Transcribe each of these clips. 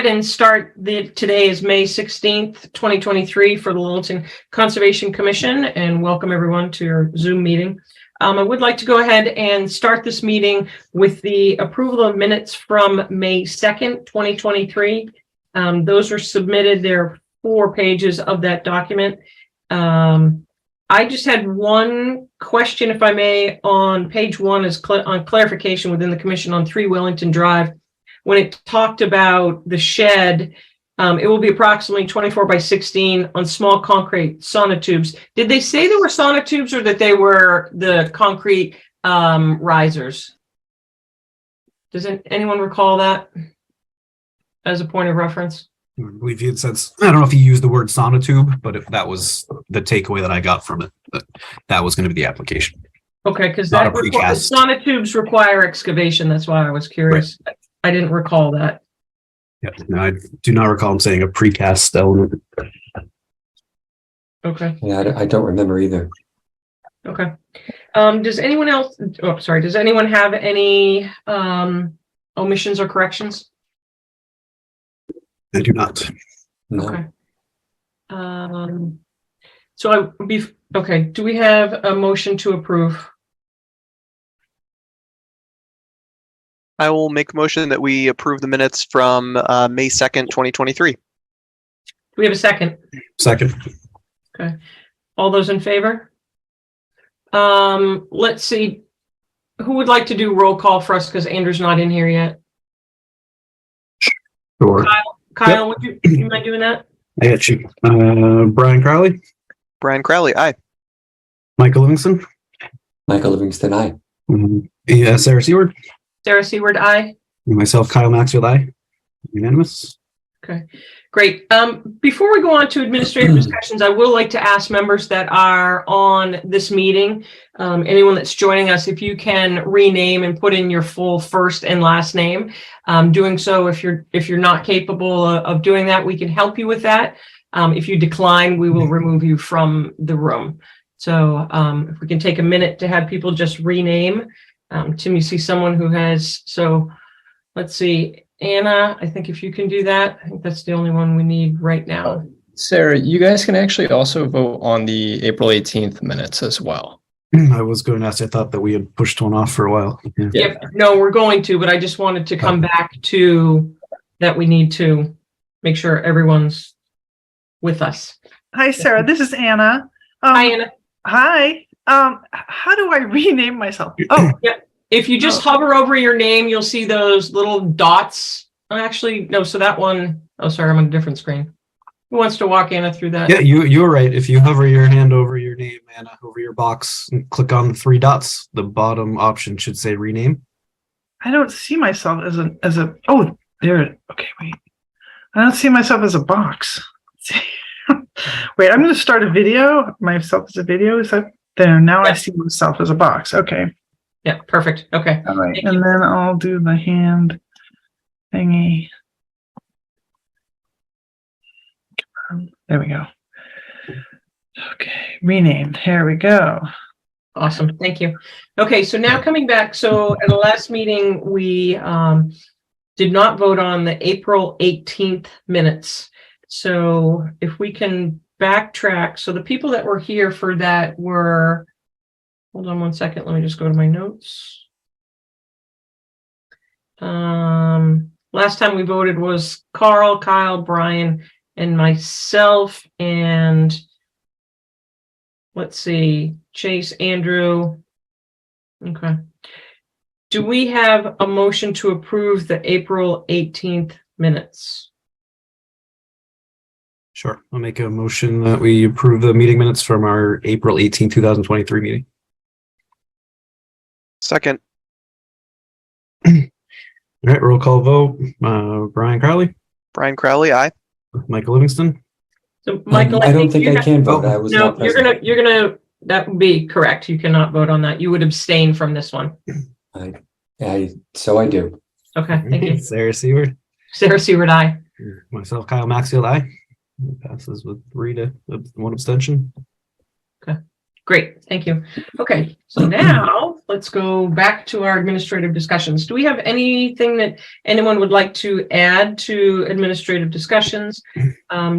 ahead and start today is May 16th, 2023 for the Littleton Conservation Commission, and welcome everyone to your Zoom meeting. I would like to go ahead and start this meeting with the approval of minutes from May 2nd, 2023. Those are submitted. There are 4 pages of that document. I just had one question, if I may, on page 1 is on clarification within the commission on 3 Wellington Drive. When it talked about the shed, it will be approximately 24 by 16 on small concrete sonotubes. Did they say there were sonotubes or that they were the concrete risers? Does anyone recall that as a point of reference? I believe it says, I don't know if you used the word sonotube, but if that was the takeaway that I got from it, that was going to be the application. Okay, because that sonotubes require excavation. That's why I was curious. Right. I didn't recall that. Yeah, no, I do not recall him saying a precast element. Okay. Yeah, I don't remember either. Okay. Does anyone else? Oh, sorry. Does anyone have any omissions or corrections? I do not. No. Okay. So okay. Do we have a motion to approve? I will make a motion that we approve the minutes from May 2nd, 2023. Do we have a second? Second. Okay. All those in favor? Let's see. Who would like to do roll call for us because Andrew's not in here yet? Sure. Kyle, yep. Would you mind doing that? I got you. Brian Crowley. Brian Crowley, aye. Michael Livingston. Michael Livingston, aye. Yeah, Sarah Seward. Sarah Seward, aye. And myself, Kyle Maxfield, aye. Unanimous. Okay, great. Before we go on to administrative discussions, I will like to ask members that are on this meeting, anyone that's joining us, if you can rename and put in your full first and last name. Doing so, if you're not capable of doing that, we can help you with that. If you decline, we will remove you from the room. So if we can take a minute to have people just rename. Tim, you see someone who has, so let's see, Anna, I think if you can do that, I think that's the only one we need right now. Sarah, you guys can actually also vote on the April 18th minutes as well. I was going to ask, I thought that we had pushed one off for a while. Yeah. Yep. No, we're going to, but I just wanted to come back to that. We need to make sure everyone's with us. Hi, Sarah. This is Anna. Hi, Anna. Hi. How do I rename myself? Oh, yeah. If you just hover over your name, you'll see those little dots. Oh, actually, no. So that one, oh, sorry, I'm on a different screen. Who wants to walk Anna through that? Yeah, you're right. If you hover your hand over your name, Anna, over your box, and click on the 3 dots, the bottom option should say rename. I don't see myself as a. Oh, there. Okay, wait. I don't see myself as a box. Wait, I'm going to start a video. Myself as a video. Is that there? Now yeah. I see myself as a box. Okay. Yeah, perfect. Okay. All right. And then I'll do the hand thingy. There we go. Okay, rename. Here we go. Awesome. Thank you. Okay, so now coming back. So at the last meeting, we did not vote on the April 18th minutes. So if we can backtrack. So the people that were here for that were, hold on one second. Let me just go to my notes. Last time we voted was Carl, Kyle, Brian, and myself, and let's see, Chase, Andrew. Okay. Do we have a motion to approve the April 18th minutes? Sure. I'll make a motion that we approve the meeting minutes from our April 18, 2023 meeting. Second. All right, roll call vote. Brian Crowley. Brian Crowley, aye. Michael Livingston. So Michael, I don't think I can vote. I was no, not present. you're gonna that would be correct. You cannot vote on that. You would abstain from this one. So I do. Okay, thank you. Sarah Seward. Sarah Seward, aye. Myself, Kyle Maxfield, aye. Passes with 3 to 1 abstention. Okay. Great, thank you. Okay, so now let's go back to our administrative discussions. Do we have anything that anyone would like to add to administrative discussions?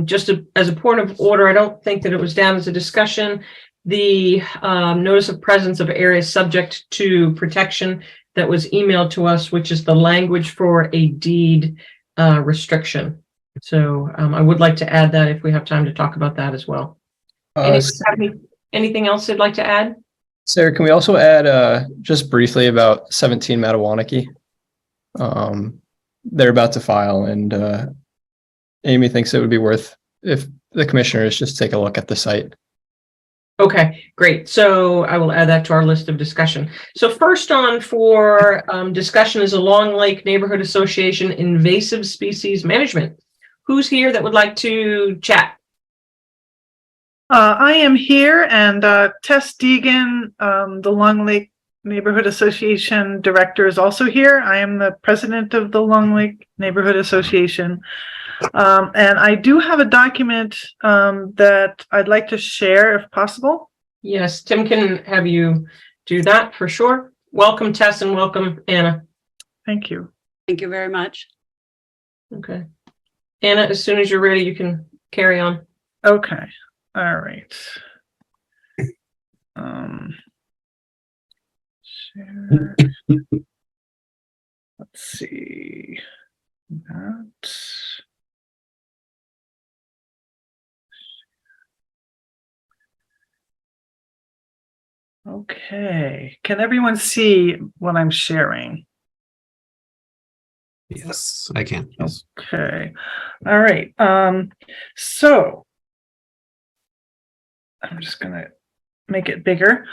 Just as a point of order, I don't think that it was down as a discussion. The notice of presence of areas subject to protection that was emailed to us, which is the language for a deed restriction. So I would like to add that if we have time to talk about that as well. Anything else they'd like to add? Sarah, can we also add just briefly about 17 Mattawanaki? They're about to file, and Amy thinks it would be worth if the commissioners just take a look at the site. Okay, great. So I will add that to our list of discussion. So first on for discussion is a Long Lake Neighborhood Association invasive species management. Who's here that would like to chat? I am here, and Tess Deegan, the Long Lake Neighborhood Association director, is also here. I am the president of the Long Lake Neighborhood Association. And I do have a document that I'd like to share if possible. Yes, Tim can have you do that for sure. Welcome, Tess, and welcome, Anna. Thank you. Thank you very much. Okay. Anna, as soon as you're ready, you can carry on. Okay. All right. Share. Let's see. That. Okay. Can everyone see what I'm sharing? Yes, I can. Yes. Okay. All right. So I'm just gonna make it bigger.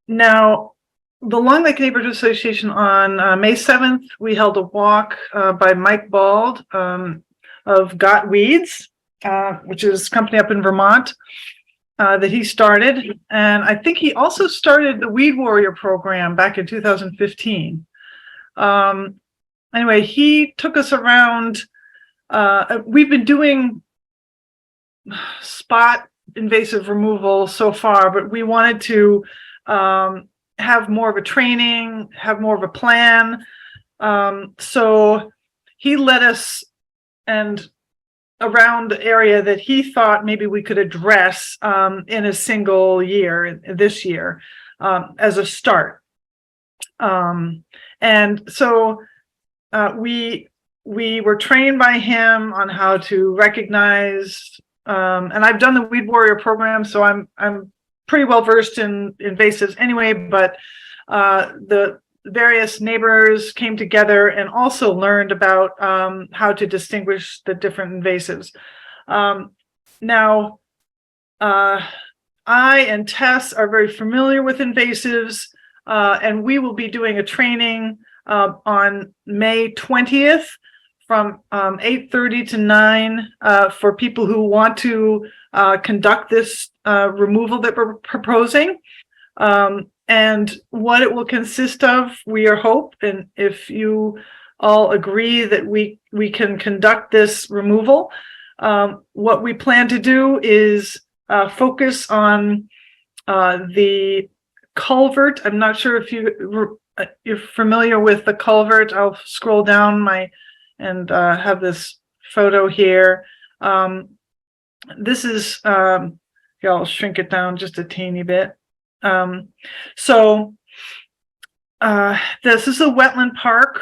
Now, the Long Lake Neighborhood Association on May 7th, we held a walk by Mike Bald of Got Weeds, which is a company up in Vermont that he started. And I think he also started the Weed Warrior program back in 2015. Anyway, he took us around. We've been doing spot invasive removal so far, but we wanted to have more of a training, have more of a plan. So he led us and around the area that he thought maybe we could address in a single year, this year, as a start. And so we were trained by him on how to recognize, and I've done the Weed Warrior program, so I'm pretty well versed in invasives anyway, but the various neighbors came together and also learned about how to distinguish the different invasives. Now, I and Tess are very familiar with invasives, and we will be doing a training on May 20th from 8:30 to 9 for people who want to conduct this removal that we're proposing. And what it will consist of, we hope, and if you all agree that we can conduct this removal, what we plan to do is focus on the culvert. I'm not sure if you're familiar with the culvert. I'll scroll down and have this photo here. This is, I'll shrink it down just a teeny bit. So this is a wetland park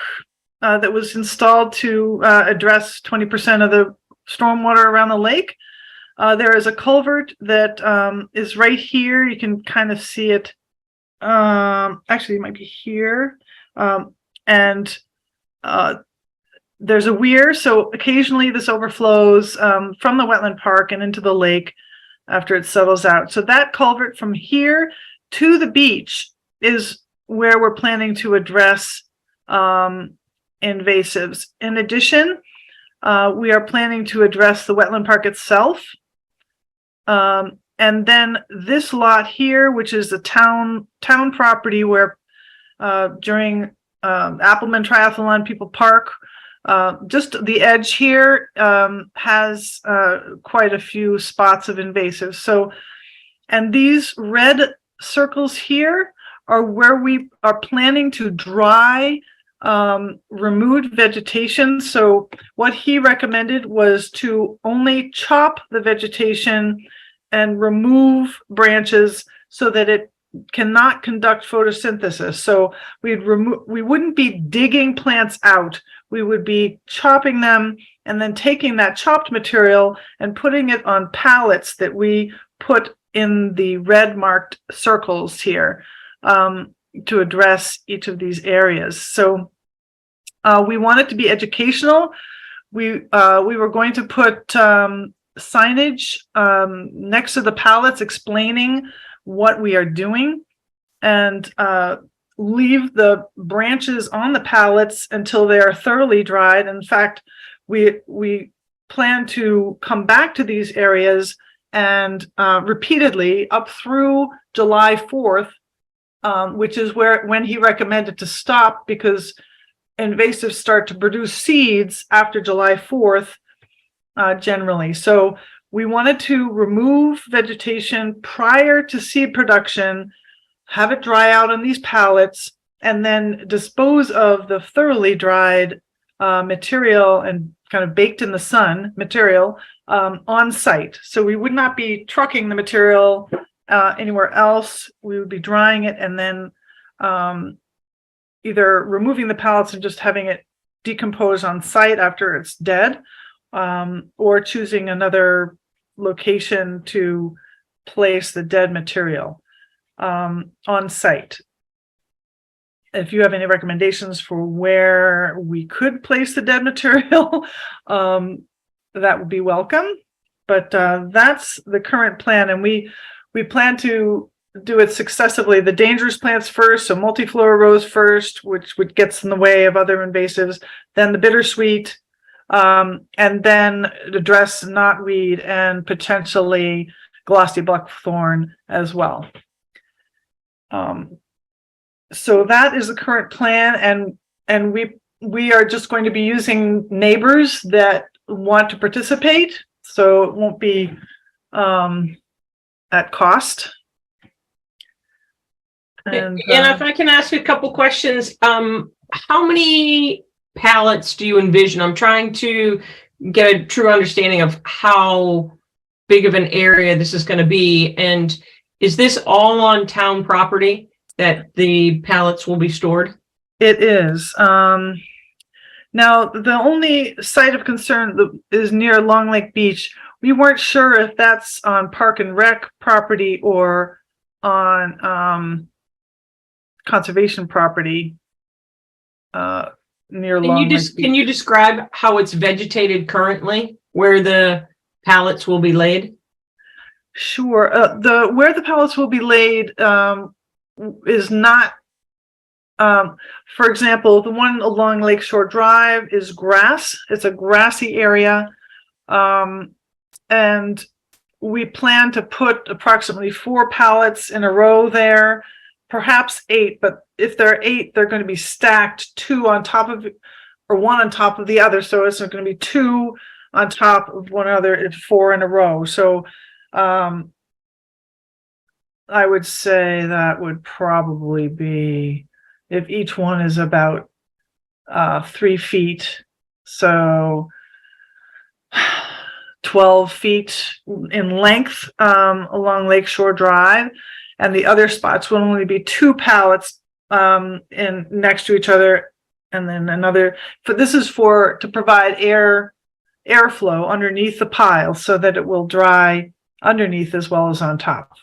that was installed to address 20% of the stormwater around the lake. There is a culvert that is right here. You can kind of see it. Actually, it might be here. And there's a weir, so occasionally this overflows from the wetland park and into the lake after it settles out. So that culvert from here to the beach is where we're planning to address invasives. In addition, we are planning to address the wetland park itself. And then this lot here, which is the town property where during Appleman Triathlon people park, Just the edge here has quite a few spots of invasives. So, and these red circles here are where we are planning to dry removed vegetation. So what he recommended was to only chop the vegetation and remove branches so that it cannot conduct photosynthesis. So we wouldn't be digging plants out. We would be chopping them and then taking that chopped material and putting it on pallets that we put in the red marked circles here to address each of these areas. So we want it to be educational. We were going to put signage next to the pallets explaining what we are doing, and leave the branches on the pallets until they are thoroughly dried. In fact, we plan to come back to these areas and repeatedly up through July 4th, which is when he recommended to stop, because invasives start to produce seeds after July 4th generally. So we wanted to remove vegetation prior to seed production, have it dry out on these pallets, and then dispose of the thoroughly dried material and kind of baked in the sun material on site. So we would not be trucking the material anywhere else. We would be drying it and then either removing the pallets and just having it decompose on site after it's dead, or choosing another location to place the dead material on site. If you have any recommendations for where we could place the dead material, that would be welcome. But that's the current plan, and we plan to do it successively. The dangerous plants first, so multiflora rose first, which gets in the way of other invasives, then the bittersweet, and then address knotweed and potentially glossy buckthorn as well. So that is the current plan, and we are just going to be using neighbors that want to participate, so it won't be at cost. And if I can ask a couple questions, how many pallets do you envision? I'm trying to get a true understanding of how big of an area this is going to be. And is this all on town property that the pallets will be stored? It is. Now, the only site of concern is near Long Lake Beach. We weren't sure if that's on Park and Rec property or on conservation property near Long Lake Beach. Can you describe how it's vegetated currently, where the pallets will be laid? Sure. Where the pallets will be laid is not, for example, the one along Lakeshore Drive is grass. It's a grassy area. And we plan to put approximately 4 pallets in a row there, perhaps 8, but if there are 8, they're going to be stacked 2 on top of, or 1 on top of the other. So it's going to be 2 on top of one another, 4 in a row. So I would say that would probably be, if each one is about 3 feet, so 12 feet in length along Lakeshore Drive, and the other spots will only be 2 pallets in next to each other, and then another. But this is to provide airflow underneath the pile so that it will dry underneath as well as on top.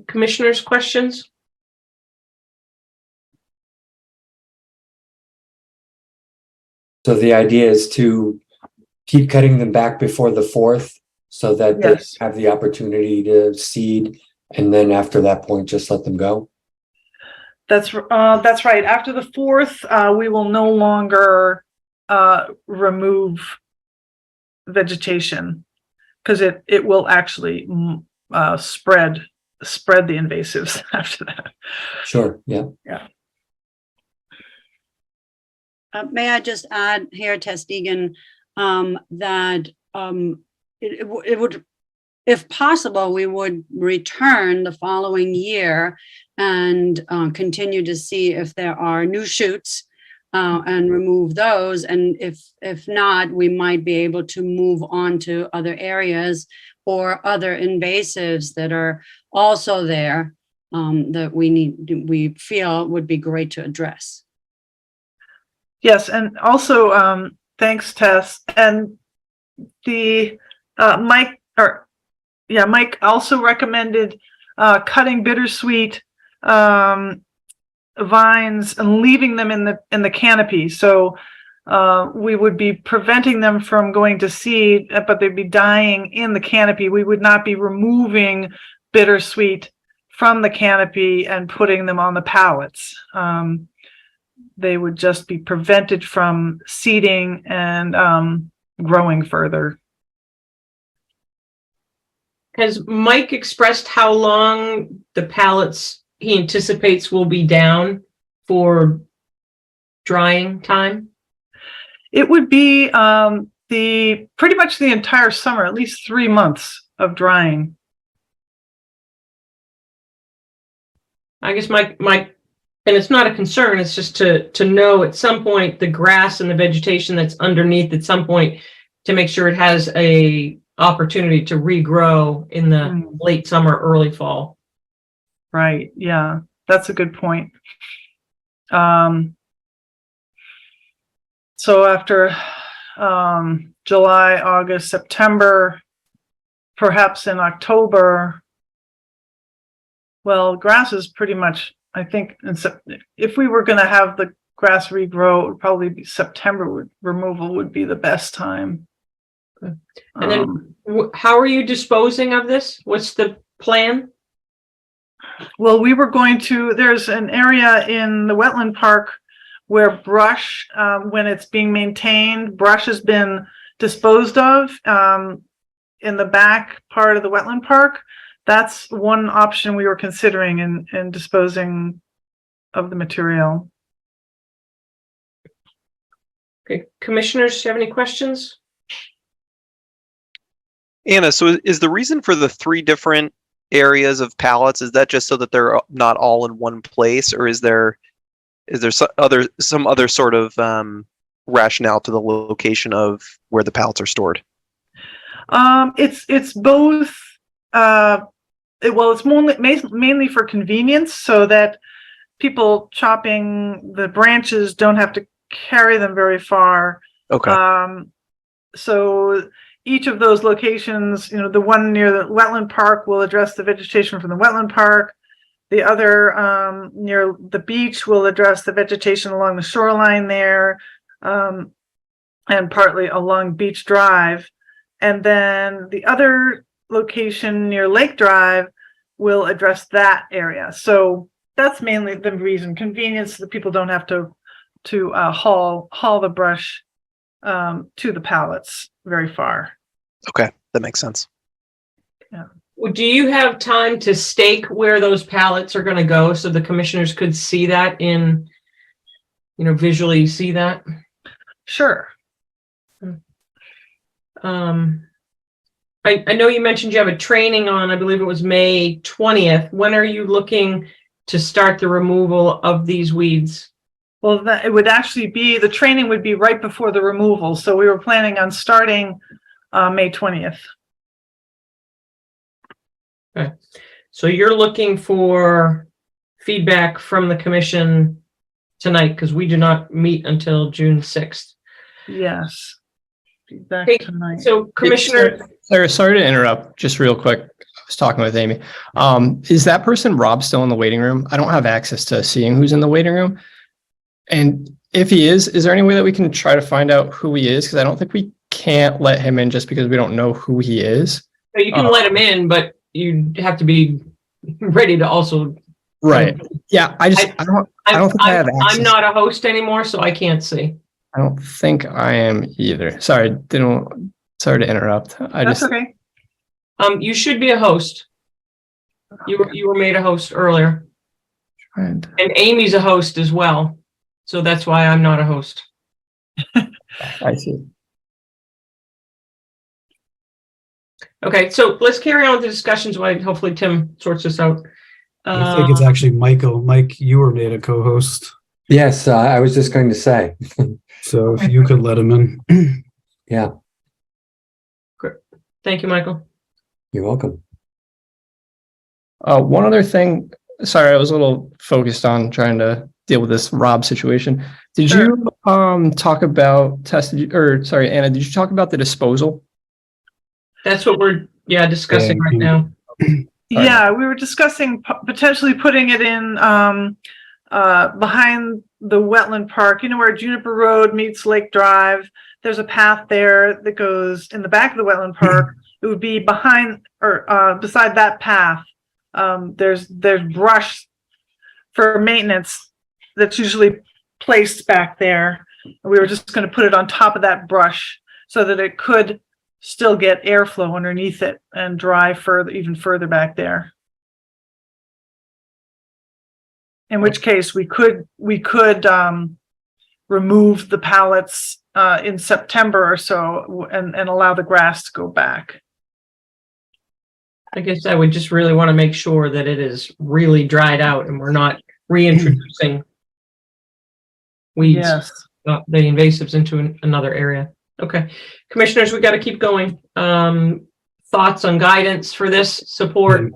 Commissioners, questions? So the idea is to keep cutting them back before the 4th so that Yes. they have the opportunity to seed, and then after that point, just let them go. That's right. After the 4th, we will no longer remove vegetation, because it will actually spread the invasives after that. Sure. Yeah. Yeah. may I just add here, Testigan, that it would, if possible, we would return the following year and continue to see if there are new shoots and remove those. And if not, we might be able to move on to other areas or other invasives that are also there that we feel would be great to address. Yes, and also thanks, Tess. And the Mike also recommended cutting bittersweet vines and leaving them in the canopy. So we would be preventing them from going to seed, but they'd be dying in the canopy. We would not be removing bittersweet from the canopy and putting them on the pallets. They would just be prevented from seeding and growing further. Has Mike expressed how long the pallets he anticipates will be down for drying time? It would be pretty much the entire summer, at least 3 months of drying. I guess my and it's not a concern, it's just to know at some point the grass and the vegetation that's underneath at some point to make sure it has a opportunity to regrow in the late summer, early fall. Right. Yeah, that's a good point. So after July, August, September, perhaps in October, well, grass is pretty much, I think, if we were going to have the grass regrow, it would probably be September removal would be the best time. And then how are you disposing of this? What's the plan? Well, we were going to, there's an area in the wetland park where brush, when it's being maintained, brush has been disposed of in the back part of the wetland park. That's one option we were considering in disposing of the material. Okay, commissioners, do you have any questions? Anna, so is the reason for the 3 different areas of pallets, is that just so that they're not all in one place, or is there some other sort of rationale to the location of where the pallets are stored? It's both. It's mainly for convenience, so that people chopping the branches don't have to carry them very far. Okay. So each of those locations, the one near the wetland park will address the vegetation from the wetland park. The other near the beach will address the vegetation along the shoreline there, and partly along Beach Drive. And then the other location near Lake Drive will address that area. So that's mainly the reason, convenience, that people don't have to haul the brush to the pallets very far. Okay, that makes sense. Yeah. Do you have time to stake where those pallets are going to go so the commissioners could see that visually see that? Sure. I know you mentioned you have a training on, I believe it was May 20th. When are you looking to start the removal of these weeds? Well, it would actually be, the training would be right before the removal. So we were planning on starting May 20th. Okay. So you're looking for feedback from the commission tonight, because we do not meet until June 6th. Yes. Feedback Hey, tonight. So Commissioner, Sarah, sorry to interrupt, just real quick. I was talking with Amy. Is that person, Rob, still in the waiting room? I don't have access to seeing who's in the waiting room. And if he is there any way that we can try to find out who he is? Because I don't think we can't let him in just because we don't know who he is. you can let him in, but you have to be ready to also. Right. Yeah. I don't think I have access. I'm not a host anymore, so I can't see. I don't think I am either. Sorry to interrupt. That's okay. You should be a host. You were made a host earlier. And Amy's a host as well. So that's why I'm not a host. I see. Okay, so let's carry on with the discussions while hopefully Tim sorts this out. I think it's actually Michael. Mike, you were made a co-host. Yes, I was just going to say, So if you could let him in. yeah, Thank you, Michael. you're welcome. One other thing, sorry, I was a little focused on trying to deal with this Rob situation. Did Sure. you talk about Anna, did you talk about the disposal? That's what we're discussing right now. Yeah, we were discussing potentially putting it in behind the wetland park, you know, where Juniper Road meets Lake Drive. There's a path there that goes in the back of the wetland park. It would be behind or beside that path. There's brush for maintenance that's usually placed back there. We were just going to put it on top of that brush so that it could still get airflow underneath it and dry further, even further back there. In which case we could remove the pallets in September or so and allow the grass to go back. I guess I would just really want to make sure that it is really dried out and we're not reintroducing weeds, Yes. the invasives into another area. Okay, commissioners, we got to keep going. Thoughts on guidance for this support?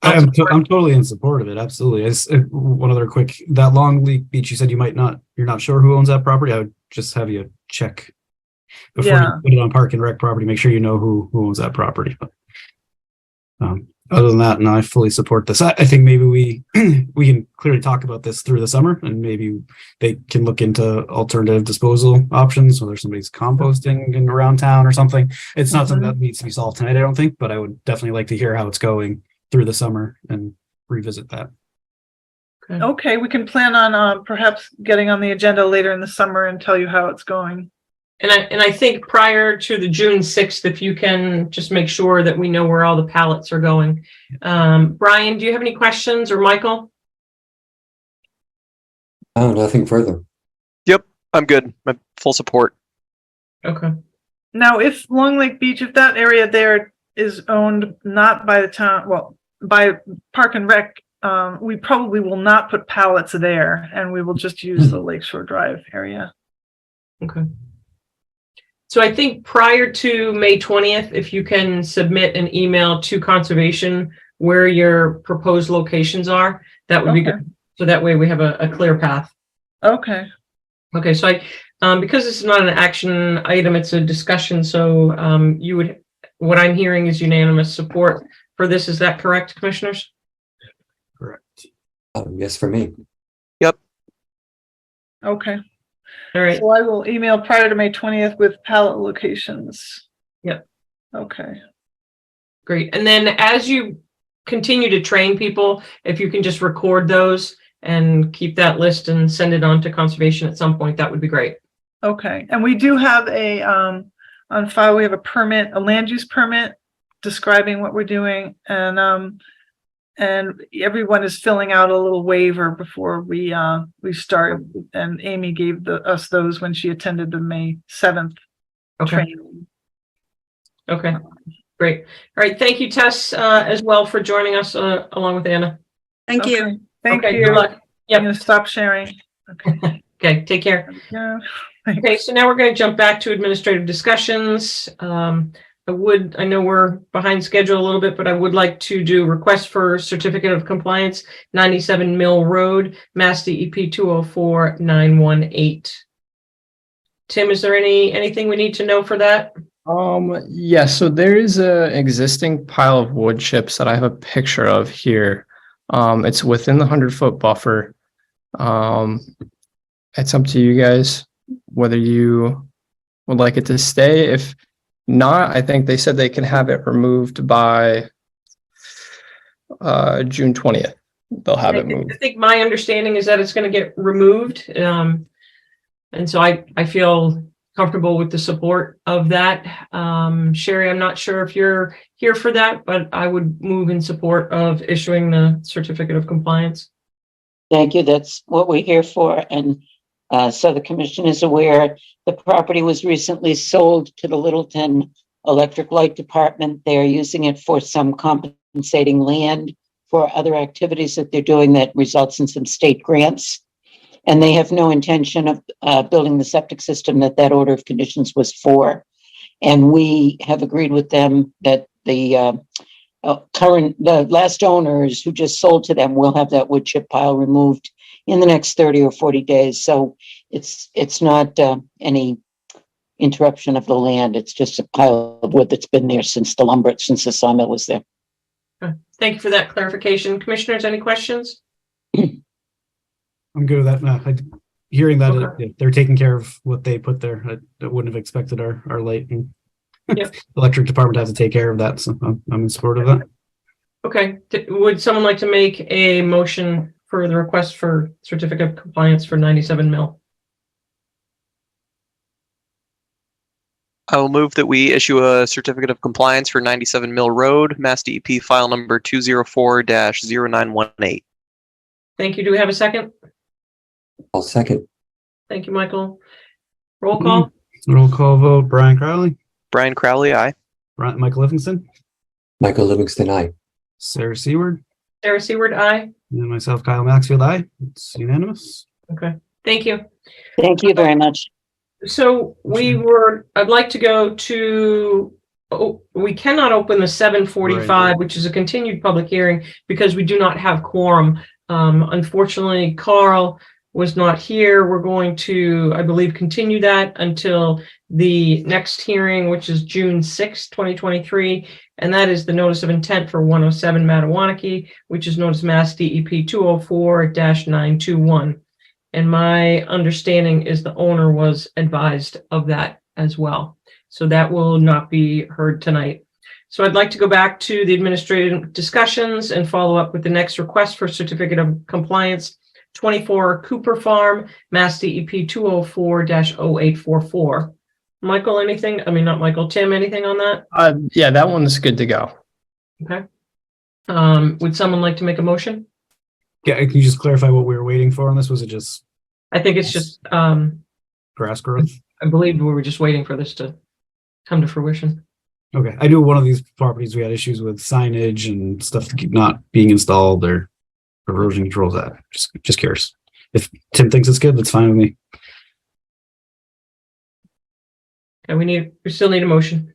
I'm totally in support of it. Absolutely. One other quick, that Long Lake Beach, you said you're not sure who owns that property. I would just have you check before you put it on Park and Rec property. Make sure you know who owns that property. But, other than that, no, I fully support this. I think maybe we can clearly talk about this through the summer, and maybe they can look into alternative disposal options, whether somebody's composting in around town or something. It's not something that needs to be solved tonight, I don't think, but I would definitely like to hear how it's going through the summer and revisit that. Okay, we can plan on perhaps getting on the agenda later in the summer and tell you how it's going. And I think prior to the June 6th, if you can just make sure that we know where all the pallets are going. Brian, do you have any questions, or Michael? Oh, nothing further. Yep, I'm good. I'm full support. Okay. Now, if Long Lake Beach, if that area there is owned not by the town, well, by Park and Rec, we probably will not put pallets there, and we will just use the Lakeshore Drive area. Okay. So I think prior to May 20th, if you can submit an email to conservation where your proposed locations are, that would be good. So that way we have a clear path. Okay. Okay. So because this is not an action item, it's a discussion. So what I'm hearing is unanimous support for this. Is that correct, commissioners? Correct. Yes, for me. Okay. All right. So I will email prior to May 20th with pallet locations. Yep. Okay. Great. And then as you continue to train people, if you can just record those and keep that list and send it on to conservation at some point, that would be great. Okay. And we do have on file, we have a land use permit describing what we're doing, and everyone is filling out a little waiver before we start. And Amy gave us those when she attended the May 7th training. Okay, great. All right, thank you, Tess, as well for joining us along with Anna. Thank you. Thank Okay, you. good luck. Yep. I'm going to stop sharing. Okay. Okay, take care. Yeah. Okay, so now we're going to jump back to administrative discussions. I know we're behind schedule a little bit, but I would like to do request for certificate of compliance, 97 Mill Road, Mass DEP 204918. Tim, is there anything we need to know for that? Yes, so there is an existing pile of wood chips that I have a picture of here. It's within the 100-foot buffer. It's up to you guys whether you would like it to stay. If not, I think they said they can have it removed by June 20th. They'll have it moved. I think my understanding is that it's going to get removed. And so I feel comfortable with the support of that. Sherry, I'm not sure if you're here for that, but I would move in support of issuing the certificate of compliance. Thank you. That's what we're here for. And So the commission is aware the property was recently sold to the Littleton Electric Light Department. They are using it for some compensating land for other activities that they're doing that results in some state grants. And they have no intention of building the septic system that order of conditions was for. And we have agreed with them that the last owners who just sold to them will have that wood chip pile removed in the next 30 or 40 days. So it's not any interruption of the land. It's just a pile of wood that's been there since the sawmill was there. Thank you for that clarification. Commissioners, any questions? I'm good with that. No, hearing that Okay. they're taking care of what they put there, I wouldn't have expected our light and Yep. electric department to have to take care of that. So I'm in support of that. Okay, would someone like to make a motion for the request for certificate of compliance for 97 Mill? I will move that we issue a certificate of compliance for 97 Mill Road, Mass DEP file number 204-0918. Thank you. Do we have a second? I'll second. Thank you, Michael. Roll call. Roll call vote. Brian Crowley, Brian Crowley, aye. Michael Livingston, Michael Livingston, aye. Sarah Seward, Sarah Seward, aye. and myself, Kyle Maxfield, aye. It's unanimous. Okay, thank you. Thank you very much. So I'd like to go to, we cannot open the 7:45, Right. which is a continued public hearing because we do not have quorum. Unfortunately, Carl was not here. We're going to, I believe, continue that until the next hearing, which is June 6, 2023. And that is the notice of intent for 107 Mattawanakie, which is known as Mass DEP 204-921. And my understanding is the owner was advised of that as well. So that will not be heard tonight. So I'd like to go back to the administrative discussions and follow up with the next request for certificate of compliance, 24 Cooper Farm, Mass DEP 204-0844. Michael, anything? I mean, not Michael, Tim, anything on that? Yeah, that one's good to go. Okay. Would someone like to make a motion? Yeah, can you just clarify what we were waiting for on this? Was it just I think it's just, grass growth? I believe we were just waiting for this to come to fruition. Okay, I knew one of these properties we had issues with signage and stuff to keep not being installed or erosion controls. That just curious. If Tim thinks it's good, that's fine with me. And we still need a motion.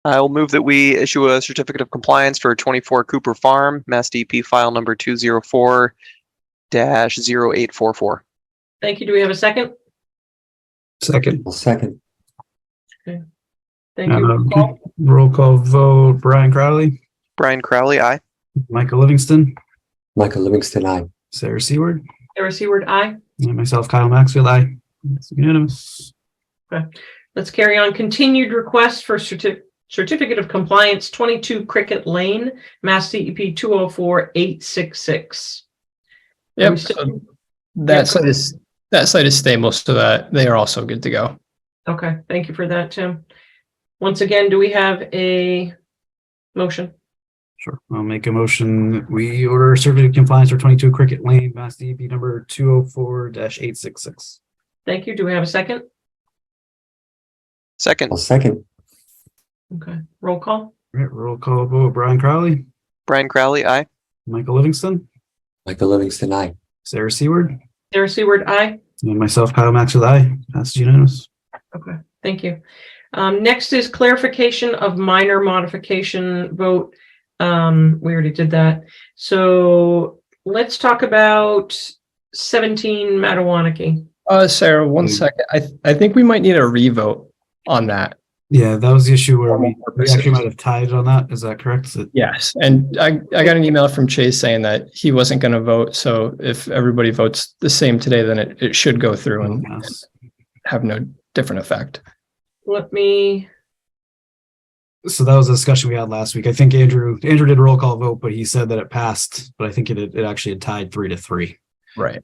I will move that we issue a certificate of compliance for 24 Cooper Farm, Mass DEP file number 204-0844. Thank you. Do we have a second? Second. I'll second. Thank you. Paul? Roll call vote. Brian Crowley, Brian Crowley, aye. Michael Livingston, Michael Livingston, aye. Sarah Seward, Sarah Seward, aye. and myself, Kyle Maxfield, aye. It's unanimous. Let's carry on. Continued request for certificate of compliance, 22 Cricket Lane, Mass DEP 204-866. Yep. So That site is stable, so that they are also good to go. Okay, thank you for that, Tim. Once again, do we have a motion? Sure. I'll make a motion that we order certificate of compliance for 22 Cricket Lane, Mass DEP number 204-866. Thank you. Do we have a second? Second, I'll second. Okay, roll call. All right, roll call vote. Brian Crowley, Brian Crowley, aye. Michael Livingston, Michael Livingston, aye. Sarah Seward, Sarah Seward, aye. and myself, Kyle Maxfield, aye. Passes unanimous. Okay, thank you. Next is clarification of minor modification vote. We already did that. So let's talk about 17 Mattawanakie. Sarah, one second. I think we might need a revote on that. Yeah, that was the issue where we Purposes. actually might have tied on that. Is that correct? Is it- Yes, and I got an email from Chase saying that he wasn't going to vote. So if everybody votes the same today, then it should go through and Yes. have no different effect. Let me, So that was a discussion we had last week. I think Andrew did a roll call vote, but he said that it passed, but I think it actually had tied 3-3. Right.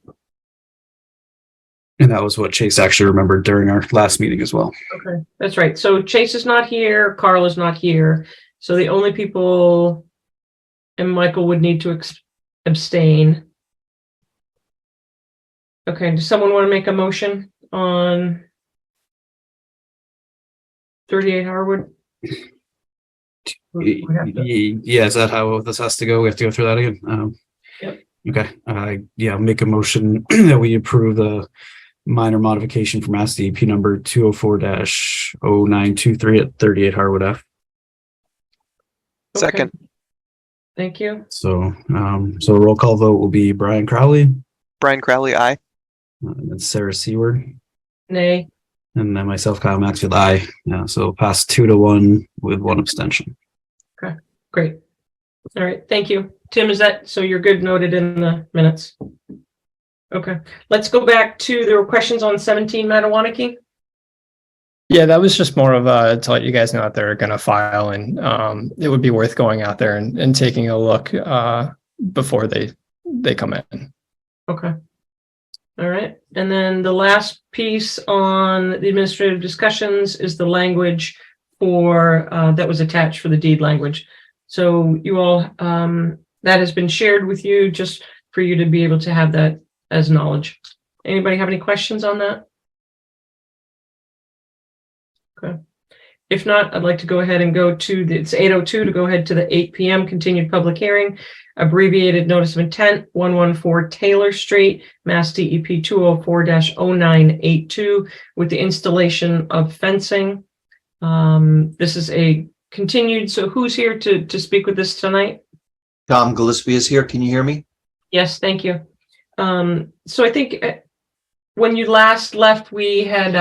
And that was what Chase actually remembered during our last meeting as well. okay, that's right. So Chase is not here, Carl is not here. So the only people, and Michael would need to abstain. Okay, does someone want to make a motion on 38 Harwood? We have to- Yeah, is that how this has to go? We have to go through that again? Yep. Okay, yeah, make a motion that we approve the minor modification for Mass DEP number 204-0923 at 38 Harwood F. Okay. Second. Thank you. So, so a roll call vote will be Brian Crowley, Brian Crowley, aye. and then Sarah Seward, Nay. and then myself, Kyle Maxfield, aye. So pass 2-1 with 1 abstention. Great. All right, thank you. Tim, is that, so you're good, noted in the minutes? Okay, let's go back to, there were questions on 17 Mattawanakie. Yeah, that was just more of to let you guys know that they're going to file, and it would be worth going out there and taking a look before they come in. Okay. All right, and then the last piece on the administrative discussions is the language for, that was attached for the deed language. So you all, that has been shared with you just for you to be able to have that as knowledge. Anybody have any questions on that? Okay. If not, I'd like to go ahead and go to it's 8:02 to go ahead to the 8 p.m. continued public hearing, abbreviated notice of intent, 114 Taylor Street, Mass DEP 204-0982 with the installation of fencing. This is a continued, so who's here to speak with this tonight? Tom Gillespie is here. Can you hear me? Yes, thank you. So I think when you last left, we had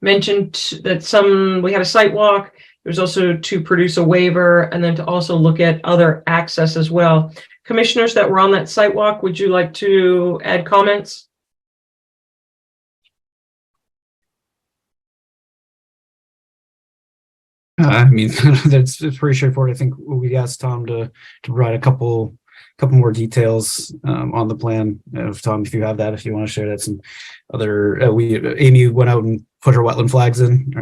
mentioned that we had a site walk. There's also to produce a waiver and then to also look at other access as well. Commissioners that were on that site walk, would you like to add comments? I mean, it's pretty straightforward. I think we asked Tom to provide a couple more details on the plan. Tom, if you have that, if you want to share that, some other Amy went out and put her wetland flags in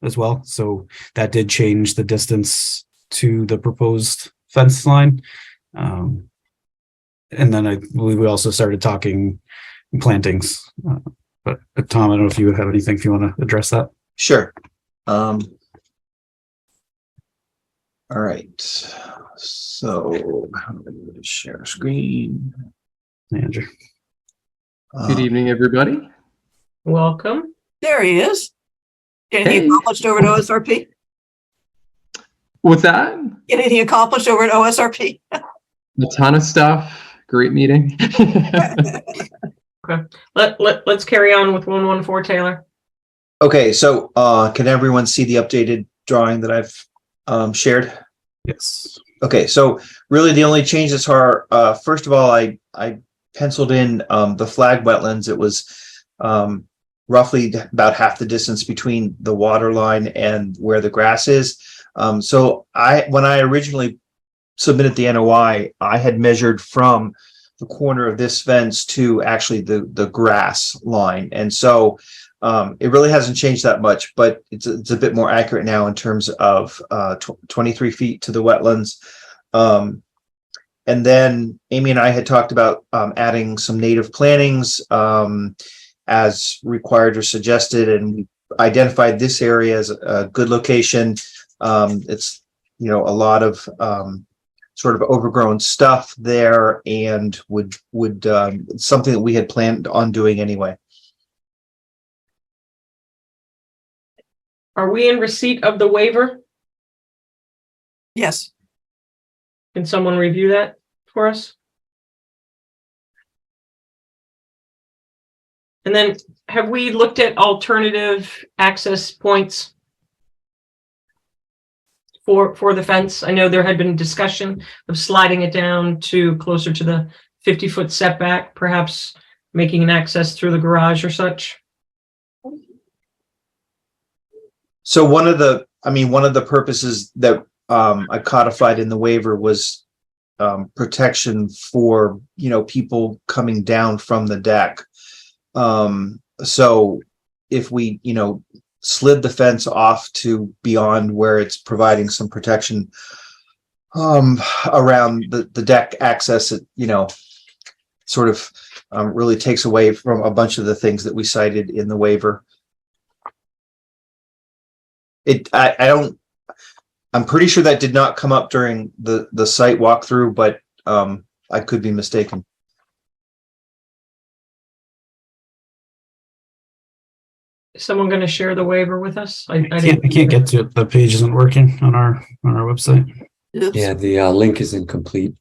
as well, so that did change the distance to the proposed fence line. And then I believe we also started talking plantings. But Tom, I don't know if you have anything if you want to address that. Sure. All right. So I'm going to share screen. Andrew. Good evening, everybody. Welcome. There he is. Getting Hey. accomplished over at OSRP. What's that? Getting accomplished over at OSRP. A ton of stuff. Great meeting. Let's carry on with 114 Taylor. Okay, so can everyone see the updated drawing that I've shared? Yes. Okay, so really the only changes are, first of all, I penciled in the flag wetlands. It was roughly about half the distance between the water line and where the grass is. So when I originally submitted the NOI, I had measured from the corner of this fence to actually the grass line. And so it really hasn't changed that much, but it's a bit more accurate now in terms of 23 feet to the wetlands. And then Amy and I had talked about adding some native plantings as required or suggested, and we identified this area as a good location. It's, a lot of sort of overgrown stuff there, and would something that we had planned on doing anyway. Are we in receipt of the waiver? Yes. Can someone review that for us? And then have we looked at alternative access points for the fence? I know there had been discussion of sliding it down to closer to the 50-foot setback, perhaps making an access through the garage or such. So one of the purposes that I codified in the waiver was protection for, people coming down from the deck. So if we, slid the fence off to beyond where it's providing some protection around the deck access, sort of really takes away from a bunch of the things that we cited in the waiver. I'm pretty sure that did not come up during the site walkthrough, but I could be mistaken. Is someone going to share the waiver with us? I can't get to it. The page isn't working on our website. Oops. Yeah, the link is incomplete.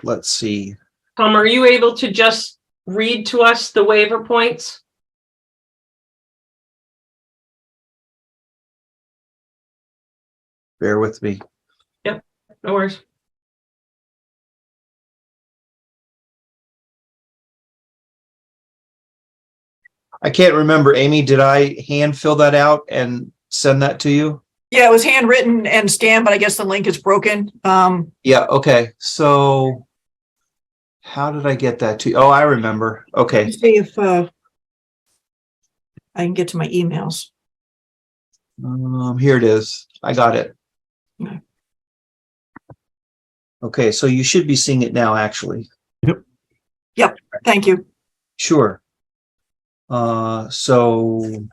Let's see. Tom, are you able to just read to us the waiver points? Bear with me. No worries. I can't remember, Amy, did I hand fill that out and send that to you? Yeah, it was handwritten and scanned, but I guess the link is broken. Yeah, okay. So how did I get that to you? Oh, I remember. Okay. Let's see if I can get to my emails. Here it is. I got it. Okay. Okay, so you should be seeing it now, actually. Yep, thank you. Sure. So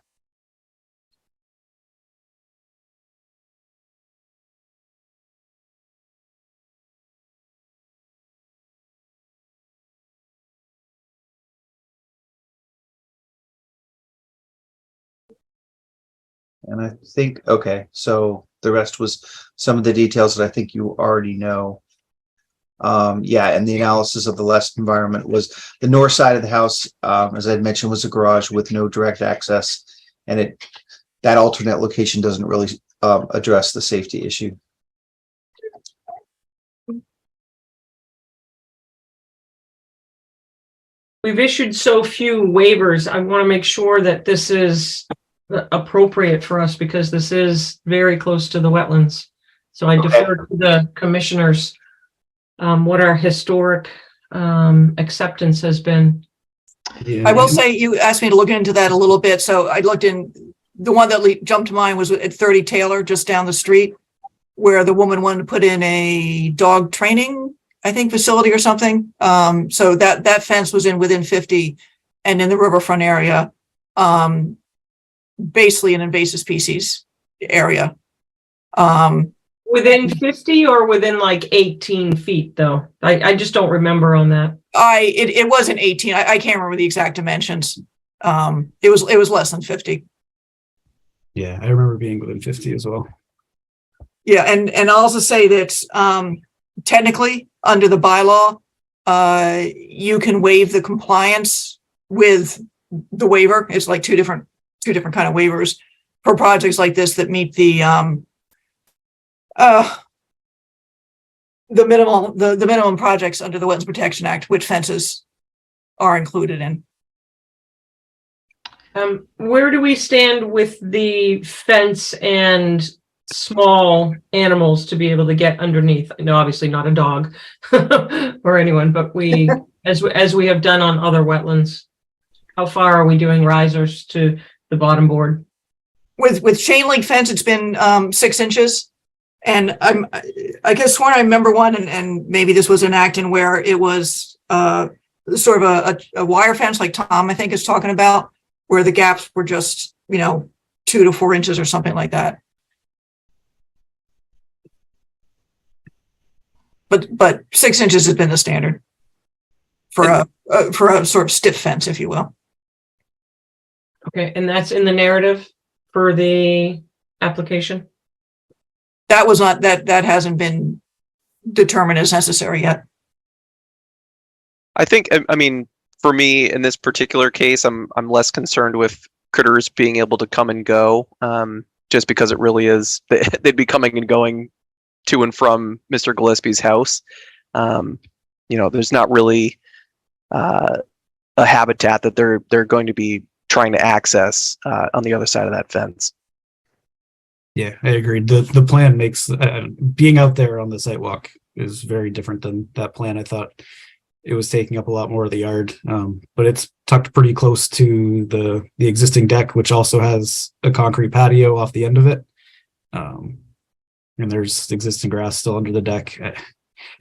and I think, okay, so the rest was some of the details that I think you already know. Yeah, and the analysis of the last environment was the north side of the house, as I had mentioned, was a garage with no direct access, and that alternate location doesn't really address the safety issue. We've issued so few waivers. I want to make sure that this is appropriate for us because this is very close to the wetlands. So I defer to the commissioners what our historic acceptance has been. Yeah. I will say you asked me to look into that a little bit, so I looked in. The one that jumped to mind was at 30 Taylor, just down the street, where the woman wanted to put in a dog training, I think, facility or something. So that fence was within 50, and in the riverfront area, basically an invasive species area. Within 50 or within like 18 feet, though? I just don't remember on that. It wasn't 18. I can't remember the exact dimensions. It was less than 50. Yeah, I remember being within 50 as well. Yeah, and I'll also say that technically under the bylaw, you can waive the compliance with the waiver. It's like two different kind of waivers for projects like this that meet the minimum projects under the Wetlands Protection Act, which fences are included in. Where do we stand with the fence and small animals to be able to get underneath? I know obviously not a dog or anyone, but we, as we have done on other wetlands, how far are we doing risers to the bottom board? With chain link fence, it's been 6 inches. And I guess sworn I remember one, and maybe this was in Acton, where it was sort of a wire fence like Tom, I think, is talking about, where the gaps were just, 2 to 4 inches or something like that. But 6 inches has been the standard for a sort of stiff fence, if you will. Okay, and that's in the narrative for the application? That was not, that hasn't been determined as necessary yet. I think, I mean, for me in this particular case, I'm less concerned with critters being able to come and go, just because it really is, they'd be coming and going to and from Mr. Gillespie's house. There's not really a habitat that they're going to be trying to access on the other side of that fence. Yeah, I agree. The plan makes being out there on the sidewalk is very different than that plan. I thought it was taking up a lot more of the yard, but it's tucked pretty close to the existing deck, which also has a concrete patio off the end of it. and there's existing grass still under the deck.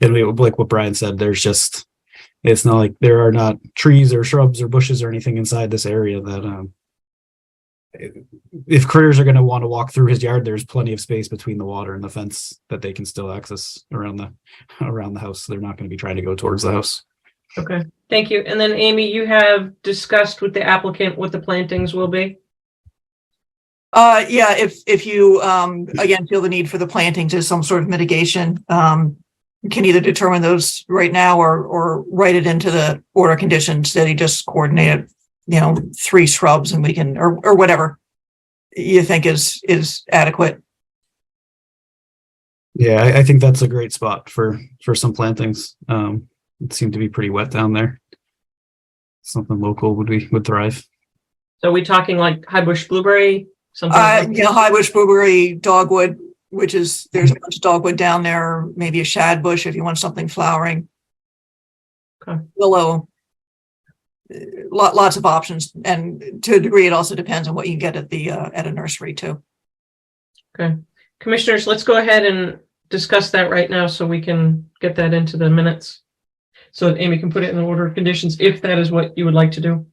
And like what Brian said, it's not like there are not trees or shrubs or bushes or anything inside this area that if critters are going to want to walk through his yard, there's plenty of space between the water and the fence that they can still access around the house. They're not going to be trying to go towards the house. Okay, thank you. And then Amy, you have discussed with the applicant what the plantings will be? Yeah, if you, again, feel the need for the plantings as some sort of mitigation, can either determine those right now or write it into the order conditions that he just coordinated, 3 shrubs and we can, or whatever you think is adequate. Yeah, I think that's a great spot for some plantings. It seemed to be pretty wet down there. Something local would thrive. So are we talking like high bush blueberry? Something like that? High bush, blueberry, dogwood, there's a bunch of dogwood down there, maybe a shad bush if you want something flowering. Okay. Willow. Lots of options, and to a degree, it also depends on what you get at a nursery too. Okay, commissioners, let's go ahead and discuss that right now so we can get that into the minutes. So that Amy can put it in the order of conditions if that is what you would like to do.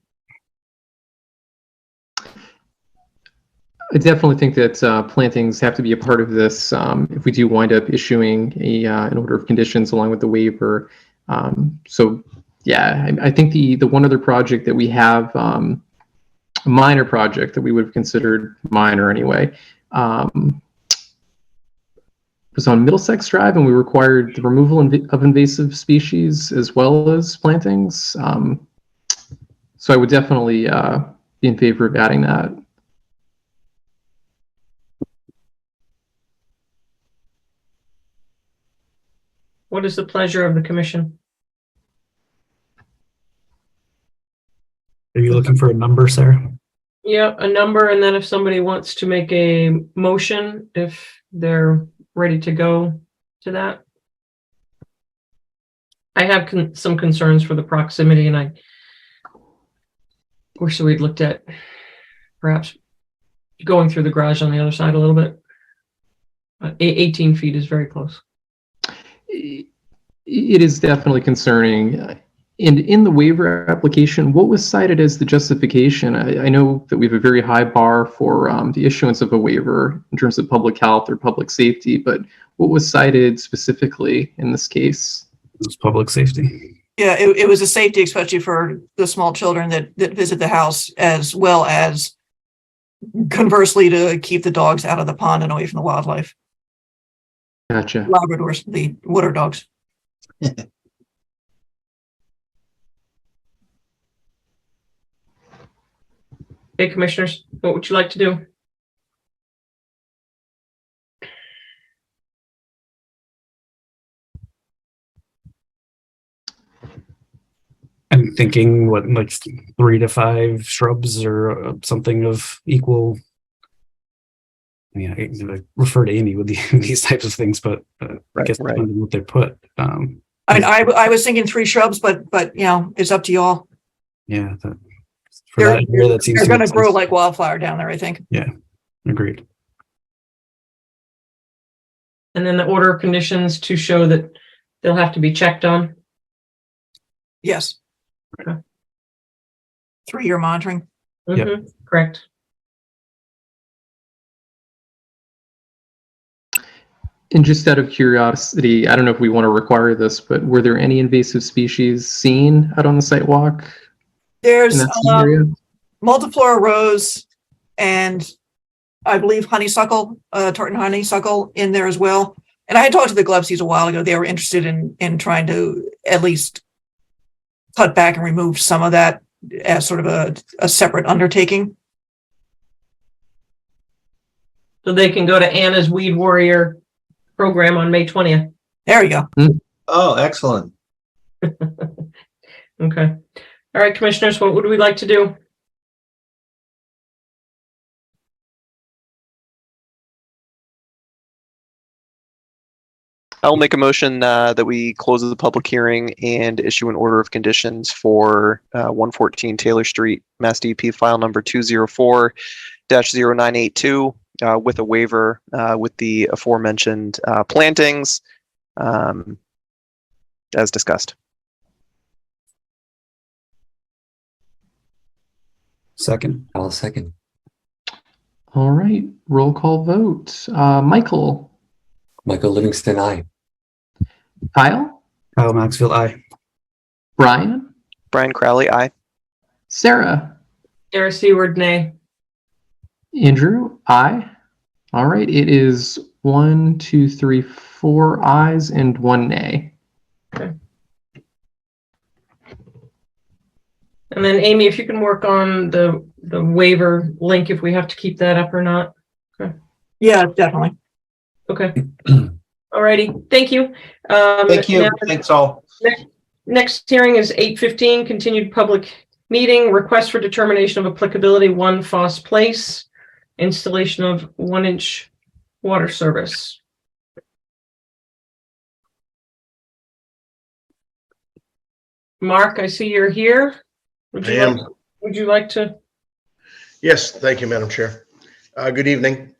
I definitely think that plantings have to be a part of this. If we do wind up issuing an order of conditions along with the waiver. So yeah, I think the one other project that we have, a minor project that we would have considered minor anyway, was on Middlesex Drive, and we required the removal of invasive species as well as plantings. So I would definitely be in favor of adding that. What is the pleasure of the commission? Are you looking for a number, Sarah? Yeah, a number, and then if somebody wants to make a motion, if they're ready to go to that. I have some concerns for the proximity, and I wish that we'd looked at perhaps going through the garage on the other side a little bit. 18 feet is very close. It is definitely concerning. And in the waiver application, what was cited as the justification? I know that we have a very high bar for the issuance of a waiver in terms of public health or public safety, but what was cited specifically in this case? It was public safety. Yeah, it was a safety, especially for the small children that visit the house, as well as conversely to keep the dogs out of the pond and away from the wildlife. Gotcha. Labradors, the water dogs. Hey, commissioners, what would you like to do? I'm thinking like 3 to 5 shrubs or something of equal. I refer to Amy with these types of things, but I guess depending on what they put. I was thinking 3 shrubs, but it's up to y'all. Yeah, They're that seems going to grow sense. like wildfire down there, I think. Yeah, agreed. And then the order of conditions to show that they'll have to be checked on. Yes. Okay. 3-year monitoring. Mm-hmm. Correct. And just out of curiosity, I don't know if we want to require this, but were there any invasive species seen out on the site walk? There's area? multiflora rose and I believe honeysuckle, tartan honeysuckle in there as well. And I had talked to the Gleveseys a while ago. They were interested in trying to at least cut back and remove some of that as sort of a separate undertaking. So they can go to Anna's Weed Warrior program on May 20th. There you go. Oh, excellent. Okay. All right, commissioners, what would we like to do? I'll make a motion that we close the public hearing and issue an order of conditions for 114 Taylor Street, Mass DP file number 204-0982, with a waiver with the aforementioned plantings as discussed. Second. I'll second. All right, roll call vote. Michael, Michael Livingston, aye. Kyle, Kyle Maxfield, aye. Brian, Brian Crowley, aye. Sarah, Sarah Seward, nay. Andrew, aye. All right, it is 1, 2, 3, 4 ayes and 1 nay. And then Amy, if you can work on the waiver link, if we have to keep that up or not. Yeah, definitely. Okay. Alrighty, thank you. Thank you. Now, Thanks all. next hearing is 8:15, continued public meeting, request for determination of applicability, 1 Foss Place, installation of 1-inch water service. Mark, I see you're here. Would you I am. would you like to? Yes, thank you, Madam Chair. Good evening.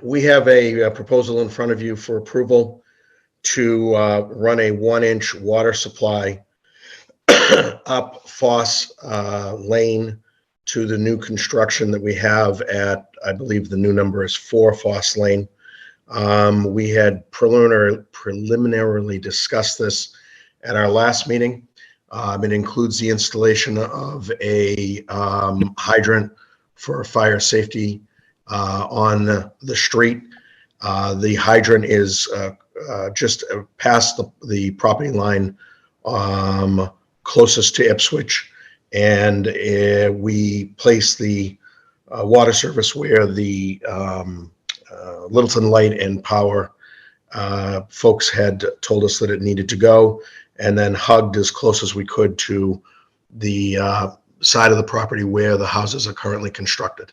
We have a proposal in front of you for approval to run a 1-inch water supply up Foss Lane to the new construction that we have at, I believe the new number is 4 Foss Lane. We had preliminarily discussed this at our last meeting. It includes the installation of a hydrant for fire safety on the street. The hydrant is just past the property line closest to Ipswich, and we place the water service where the Littleton Light and Power folks had told us that it needed to go, and then hugged as close as we could to the side of the property where the houses are currently constructed.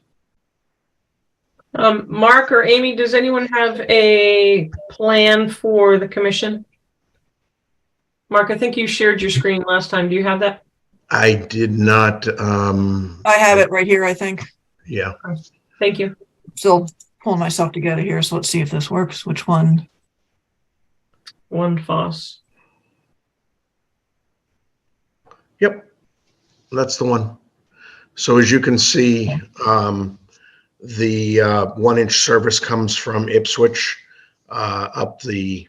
Mark or Amy, does anyone have a plan for the commission? Mark, I think you shared your screen last time. Do you have that? I did not. I have it right here, I think. Yeah. Thank you. Still pulling myself together here, so let's see if this works. Which one? 1 Foss. Yep, that's the one. So as you can see, the 1-inch service comes from Ipswich up the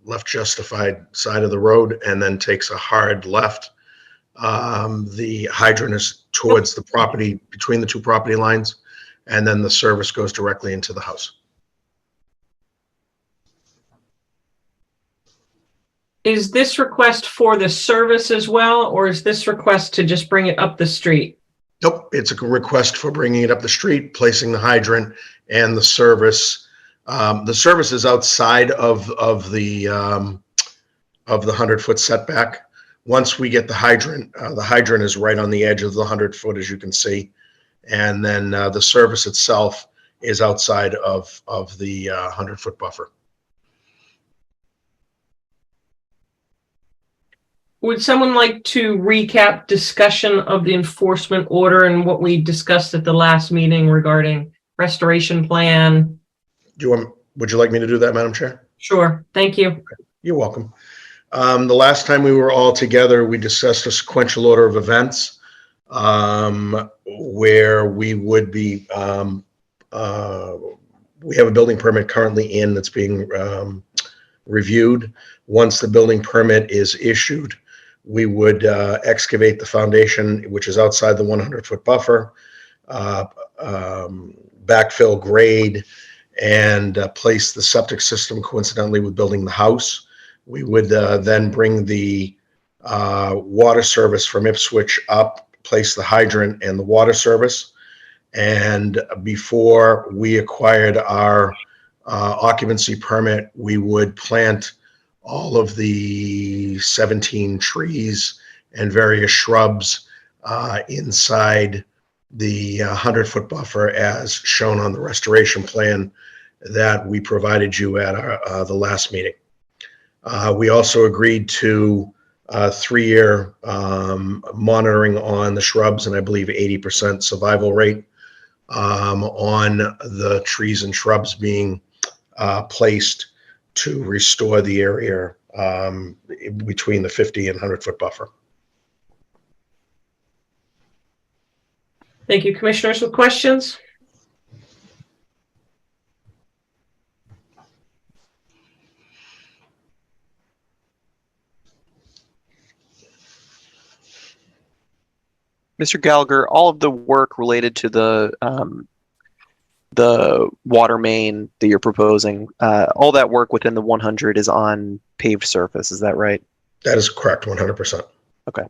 left justified side of the road and then takes a hard left. The hydrant is towards the property, between the 2 property lines, and then the service goes directly into the house. Is this request for the service as well, or is this request to just bring it up the street? Nope, it's a request for bringing it up the street, placing the hydrant and the service. The service is outside of the 100-foot setback. Once we get the hydrant is right on the edge of the 100-foot, as you can see, and then the service itself is outside of the 100-foot buffer. Would someone like to recap discussion of the enforcement order and what we discussed at the last meeting regarding restoration plan? Would you like me to do that, Madam Chair? Sure, thank you. You're welcome. The last time we were all together, we discussed a sequential order of events where we would be, we have a building permit currently in that's being reviewed. Once the building permit is issued, we would excavate the foundation, which is outside the 100-foot buffer, backfill, grade, and place the septic system coincidentally with building the house. We would then bring the water service from Ipswich up, place the hydrant and the water service. And before we acquired our occupancy permit, we would plant all of the 17 trees and various shrubs inside the 100-foot buffer as shown on the restoration plan that we provided you at the last meeting. We also agreed to 3-year monitoring on the shrubs and I believe 80% survival rate on the trees and shrubs being placed to restore the area between the 50 and 100-foot buffer. Thank you. Commissioners with questions? Mr. Gallagher, all of the work related to the water main that you're proposing, all that work within the 100 is on paved surface. Is that right? That is correct, 100%. Okay.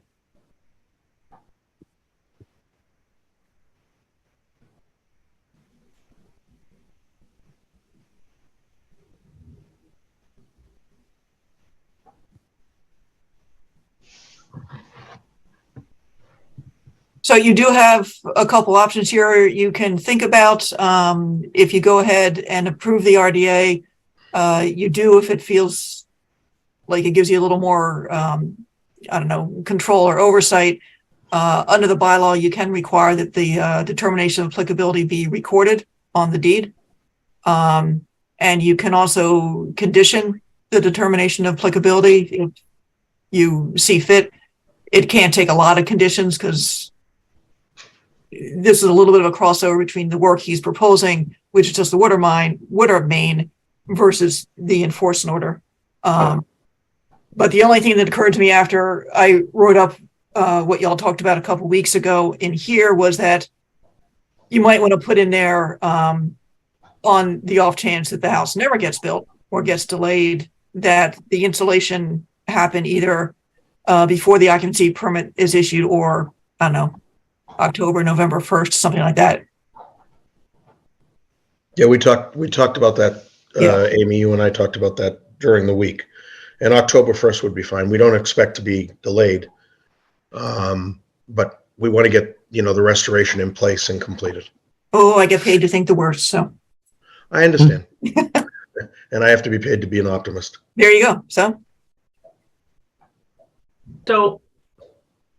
So you do have a couple options here you can think about. If you go ahead and approve the RDA, you do, if it feels like it gives you a little more, I don't know, control or oversight, under the bylaw, you can require that the determination of applicability be recorded on the deed. And you can also condition the determination of applicability if you see fit. It can't take a lot of conditions because this is a little bit of a crossover between the work he's proposing, which is just the water main versus the enforcement order. But the only thing that occurred to me after I wrote up what y'all talked about a couple weeks ago in here was that you might want to put in there on the off chance that the house never gets built or gets delayed, that the installation happen either before the occupancy permit is issued or, I don't know, October, November 1st, something like that. Yeah, we talked about that, Amy, you and I talked about that during the week. And October 1st would be fine. We don't expect to be delayed. But we want to get, the restoration in place and completed. Oh, I get paid to think the worst, so. I understand. And I have to be paid to be an optimist. There you go. So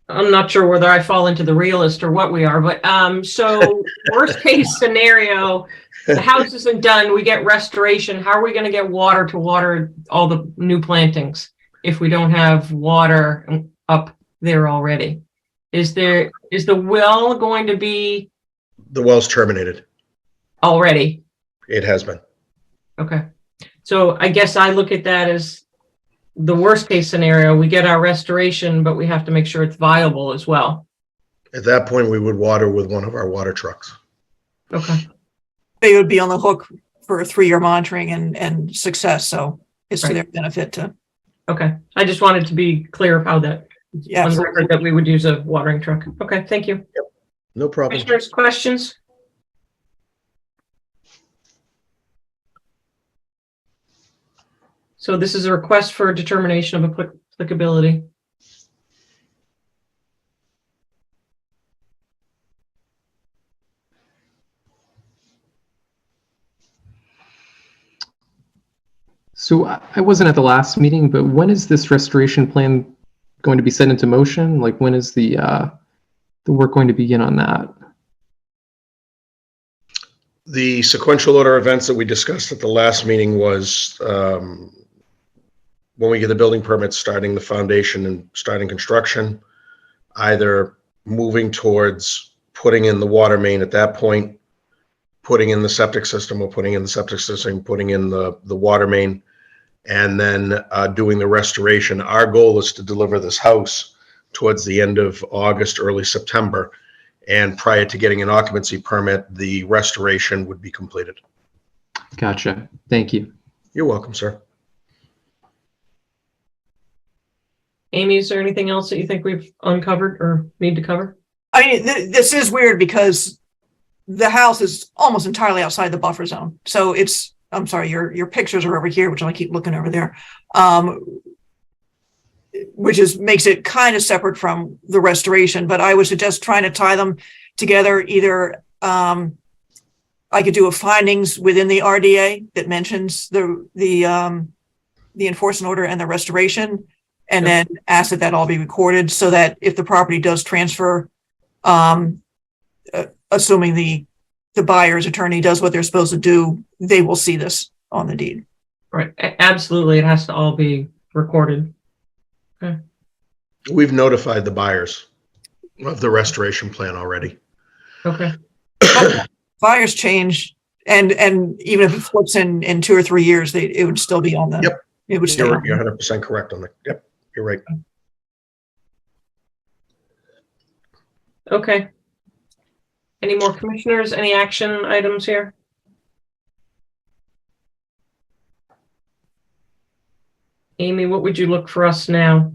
I'm not sure whether I fall into the realist or what we are, but so worst case scenario, the house isn't done, we get restoration. How are we going to get water to water all the new plantings if we don't have water up there already? Is the well going to be? The well's terminated. Already? It has been. Okay. So I guess I look at that as the worst case scenario. We get our restoration, but we have to make sure it's viable as well. At that point, we would water with one of our water trucks. Okay. they would be on the hook for 3-year monitoring and success. So it's to their benefit to. Okay. I just wanted to be clear of how that, Yeah. on record that we would use a watering truck. Okay. Thank you. Yep. No problem. Commissioners, questions? So this is a request for a determination of applicability. So I wasn't at the last meeting, but when is this restoration plan going to be set into motion? Like, when is the work going to begin on that? The sequential order events that we discussed at the last meeting was when we get the building permits, starting the foundation and starting construction, either moving towards putting in the water main at that point, putting in the septic system, or putting in the septic system, putting in the water main, and then doing the restoration. Our goal is to deliver this house towards the end of August, early September. And prior to getting an occupancy permit, the restoration would be completed. Gotcha. Thank you. You're welcome, sir. Amy, is there anything else that you think we've uncovered or need to cover? I mean, this is weird because the house is almost entirely outside the buffer zone. So it's, I'm sorry, your pictures are over here, which I keep looking over there, which makes it kind of separate from the restoration. But I would suggest trying to tie them together. Either I could do a findings within the RDA that mentions the enforcement order and the restoration, and then ask that all be recorded so that if the property does transfer, assuming the the buyer's attorney does what they're supposed to do, they will see this on the deed. Right, absolutely, it has to all be recorded. We've notified the buyers of the restoration plan already. Okay, Buyers change, and even if it flips in 2 or 3 years, it would still be on the. Yep. It would stay You're on. 100% correct on that. Yep, you're right. okay. Any more commissioners, any action items here? Amy, what would you look for us now?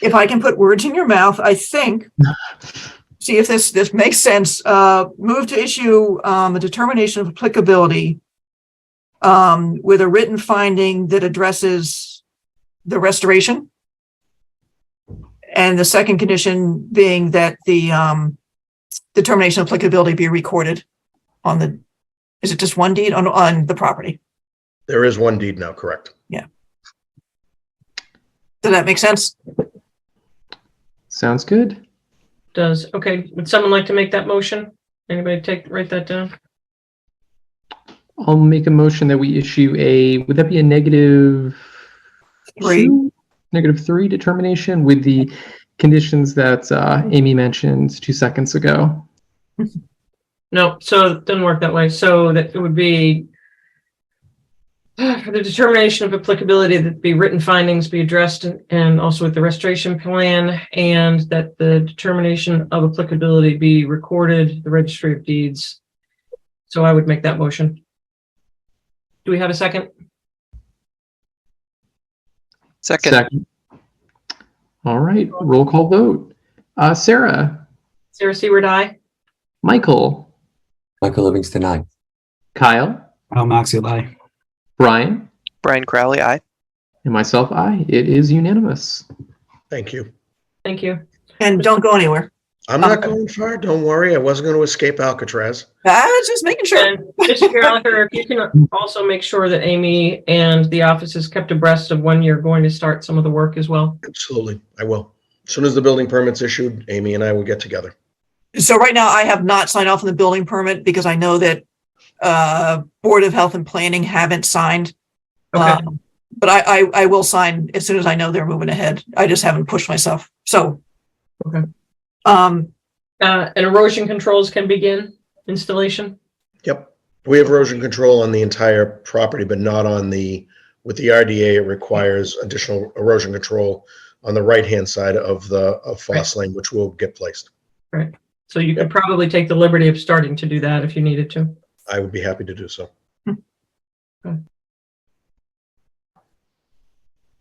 If I can put words in your mouth, I think, see if this makes sense, move to issue a determination of applicability with a written finding that addresses the restoration. And the second condition being that the determination of applicability be recorded on the, is it just one deed on the property? There is one deed now, correct? Yeah. Does that make sense? Sounds good. Does, okay, would someone like to make that motion? Anybody write that down? I'll make a motion that we issue would that be a -3? -3 determination with the conditions that Amy mentioned 2 seconds ago. No, so it doesn't work that way. So that it would be for the determination of applicability, that be written findings be addressed and also with the restoration plan, and that the determination of applicability be recorded, the registry of deeds. So I would make that motion. Do we have a second? Second. All right, roll call vote. Sarah, Sarah Seward, aye. Michael, Michael Livingston, aye. Kyle, Al Maxiel, aye. Brian, Brian Crowley, aye. and myself, I. It is unanimous. Thank you. Thank you. And don't go anywhere. I'm not going far. Don't worry. I wasn't going to escape Alcatraz. I was just making sure. And Mr. Gallagher, if you can also make sure that Amy and the office is kept abreast of when you're going to start some of the work as well. Absolutely. I will. As soon as the building permit's issued, Amy and I will get together. So right now I have not signed off on the building permit because I know that Board of Health and Planning haven't signed. Okay. But I will sign as soon as I know they're moving ahead. I just haven't pushed myself. So. Okay. And erosion controls can begin installation? Yep. We have erosion control on the entire property, but not on with the RDA, it requires additional erosion control on the right-hand side of Foss Lane, which will get placed. Right. So you could probably take the liberty of starting to do that if you needed to. I would be happy to do so.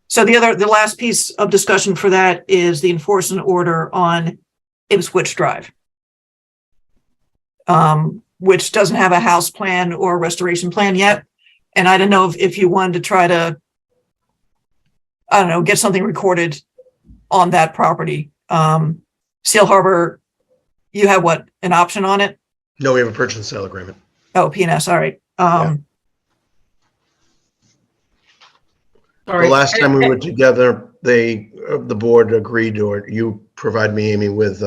So the last piece of discussion for that is the enforcement order on Ipswich Drive, which doesn't have a house plan or restoration plan yet. And I don't know if you wanted to try to, I don't know, get something recorded on that property. Seal Harbor, you have what, an option on it? No, we have a purchase and sale agreement. Oh, PNS, all right. All The right. last time we were together, the board agreed, or you provide me, Amy, with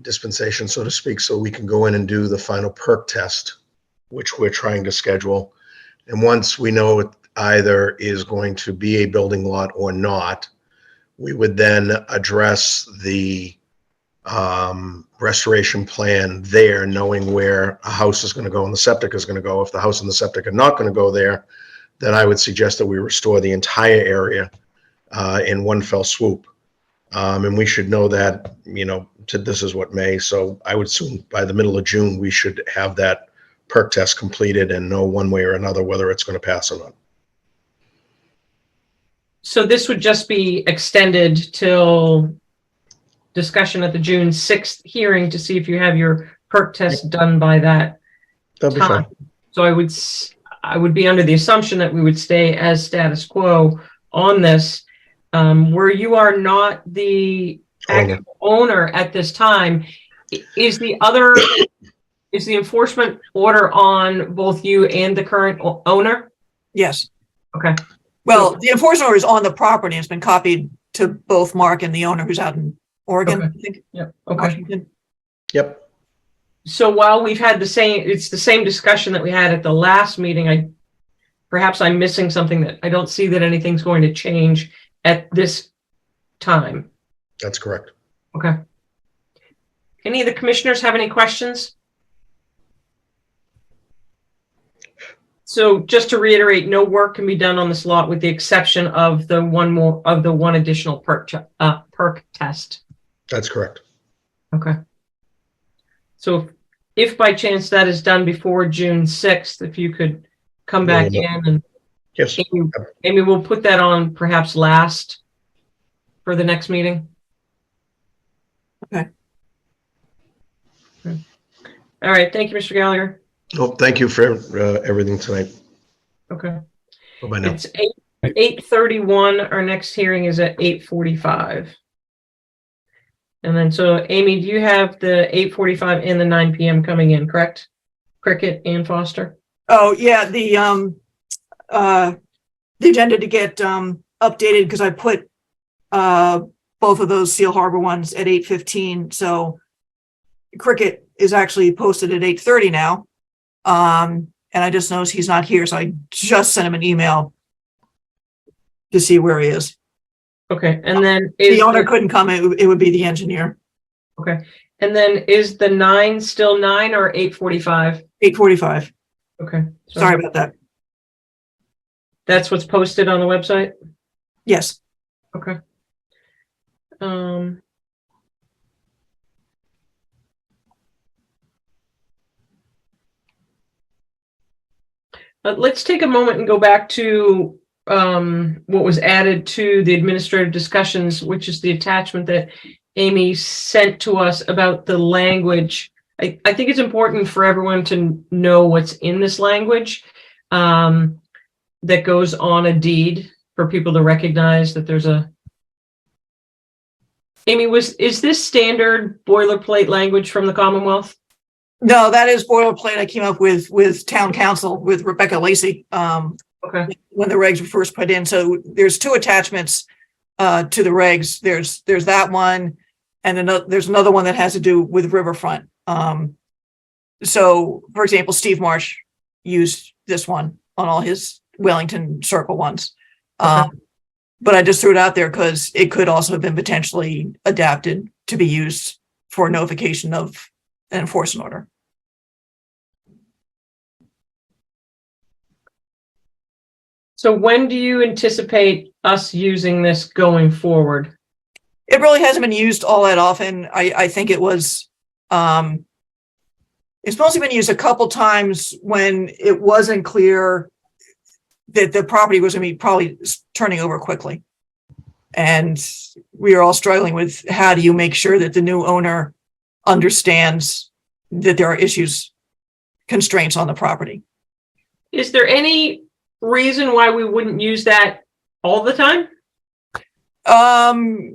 dispensation, so to speak, so we can go in and do the final perk test, which we're trying to schedule. And once we know it either is going to be a building lot or not, we would then address the restoration plan there, knowing where a house is going to go and the septic is going to go. If the house and the septic are not going to go there, then I would suggest that we restore the entire area in one fell swoop. And we should know that, this is what May. So I would assume by the middle of June, we should have that perk test completed and know one way or another whether it's going to pass or not. So this would just be extended till discussion at the June 6th hearing to see if you have your perk test done by that That'll be time. fine. So I would be under the assumption that we would stay as status quo on this, where you are not the actual owner at this time. Is the enforcement order on both you and the current owner? Yes. Okay. Well, the enforcement order is on the property. It's been copied to both Mark and the owner who's out in Oregon, Okay. I think. Yeah. Okay. Washington. Yep. So while we've had it's the same discussion that we had at the last meeting, perhaps I'm missing something that I don't see that anything's going to change at this time. That's correct. Okay. Any of the commissioners have any questions? So just to reiterate, no work can be done on this lot with the exception of the one additional perk test. That's correct. Okay. So if by chance that is done before June 6th, if you could come back in and Yes. Amy, we'll put that on perhaps last for the next meeting. Okay. All right. Thank you, Mr. Gallagher. Oh, thank you for everything tonight. Okay. Bye-bye now. It's 8:31. Our next hearing is at 8:45. And then, so Amy, do you have the 8:45 and the 9 p.m. coming in, correct? Cricket and Foster? Oh, yeah, the agenda to get updated because I put both of those Seal Harbor ones at 8:15. So Cricket is actually posted at 8:30 now. And I just noticed he's not here, so I just sent him an email to see where he is. Okay, and then The owner couldn't come, it would be the engineer. Okay, and then is the 9 still 9 or 8:45? 8:45. Okay. Sorry about that. That's what's posted on the website? Yes. Okay. Let's take a moment and go back to what was added to the administrative discussions, which is the attachment that Amy sent to us about the language. I think it's important for everyone to know what's in this language that goes on a deed for people to recognize that there's a. Amy, is this standard boilerplate language from the Commonwealth? No, that is boilerplate I came up with town council, with Rebecca Lacey, Okay. when the regs were first put in. So there's two attachments to the regs. There's that one, and there's another one that has to do with riverfront. So, for example, Steve Marsh used this one on all his Wellington Circle ones. Okay. But I just threw it out there because it could also have been potentially adapted to be used for notification of an enforcement order. So when do you anticipate us using this going forward? It really hasn't been used all that often. I think it was, it's mostly been used a couple times when it wasn't clear that the property was going to be probably turning over quickly. And we are all struggling with how do you make sure that the new owner understands that there are constraints on the property. Is there any reason why we wouldn't use that all the time?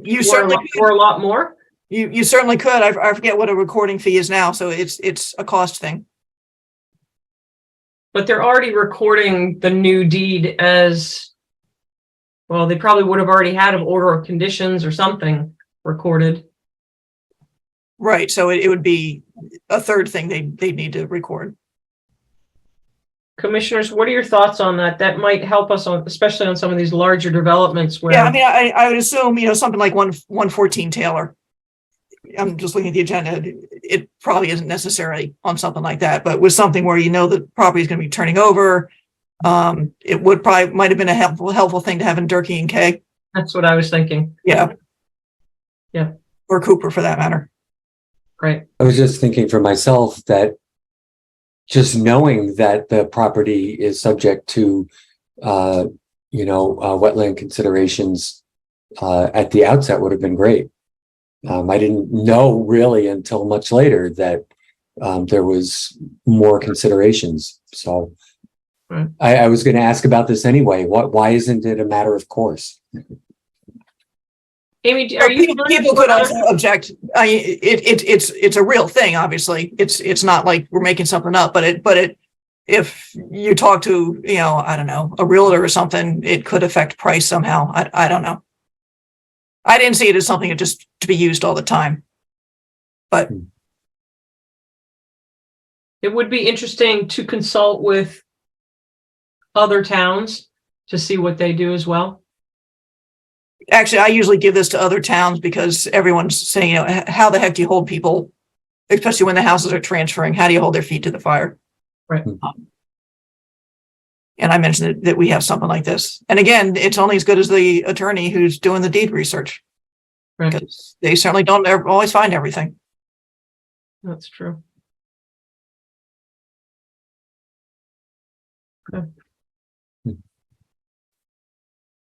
You certainly or a lot more. You certainly could. I forget what a recording fee is now, so it's a cost thing. But they're already recording the new deed as well. They probably would have already had an order of conditions or something recorded. Right. So it would be a third thing they need to record. Commissioners, what are your thoughts on that? That might help us on, especially on some of these larger developments where. Yeah, I mean, I would assume, something like 114 Taylor. I'm just looking at the agenda. It probably isn't necessary on something like that, but with something where the property is going to be turning over, it might have been a helpful thing to have in Durkee and Kay. That's what I was thinking. Yeah. Yeah. Or Cooper for that matter. Right. I was just thinking for myself that just knowing that the property is subject to, wetland considerations at the outset would have been great. I didn't know really until much later that there was more considerations. So Right. I was going to ask about this anyway. Why isn't it a matter of course? Amy, are you? People could also object. It's a real thing. Obviously, it's not like we're making something up. But if you talk to I don't know, a realtor or something, it could affect price somehow. I don't know. I didn't see it as something just to be used all the time. But it would be interesting to consult with other towns to see what they do as well. Actually, I usually give this to other towns because everyone's saying, you know, how the heck do you hold people, especially when the houses are transferring? How do you hold their feet to the fire? Right. And I mentioned that we have something like this. And again, it's only as good as the attorney who's doing the deed research. Right. Because they certainly don't always find everything. That's true. Okay.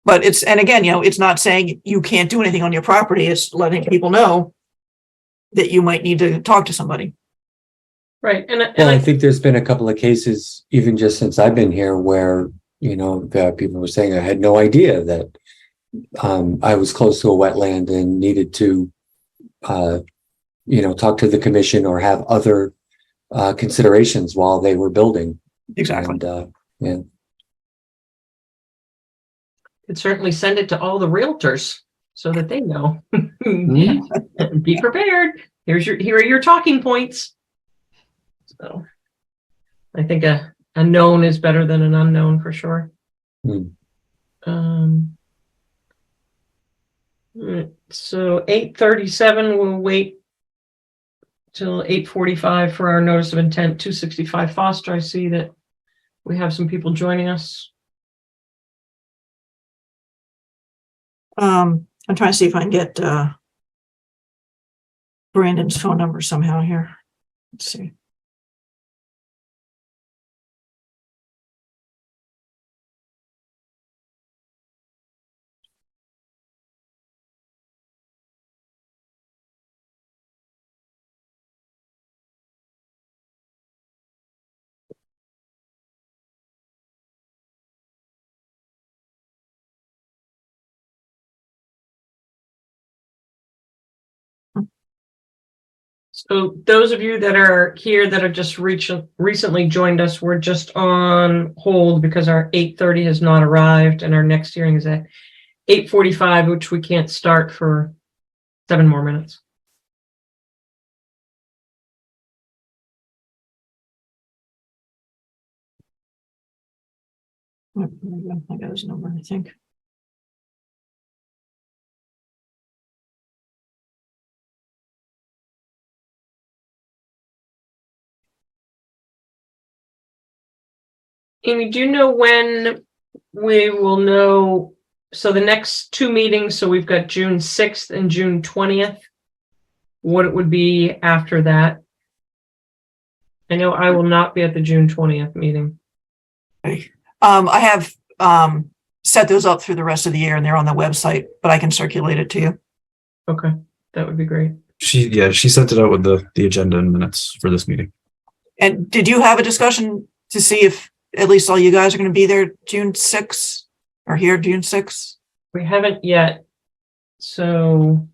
But it's, and again, you know, it's not saying you can't do anything on your property. It's letting people know that you might need to talk to somebody. Right. And Well, I think there's been a couple of cases, even just since I've been here, where, you know, people were saying I had no idea that I was close to a wetland and needed to, you know, talk to the commission or have other considerations while they were building. Exactly. And, yeah. could certainly send it to all the realtors so that they know. Be prepared. Here are your talking points. So I think a known is better than an unknown for sure. So 8:37, we'll wait till 8:45 for our notice of intent, 265 Foster. I see that we have some people joining us. I'm trying to see if I can get Brandon's phone number somehow here. Let's see. So those of you that are here that are just recently joined us, we're just on hold because our 8:30 has not arrived and our next hearing is at 8:45, which we can't start for 7 more minutes. I got his number, I think. Amy, do you know when we will know? So the next 2 meetings, so we've got June 6th and June 20th, what it would be after that? I know I will not be at the June 20th meeting. I have set those up through the rest of the year and they're on the website, but I can circulate it to you. Okay, that would be great. She sent it out with the agenda and minutes for this meeting. And did you have a discussion to see if at least all you guys are going to be there June 6th or here June 6th? We haven't yet. So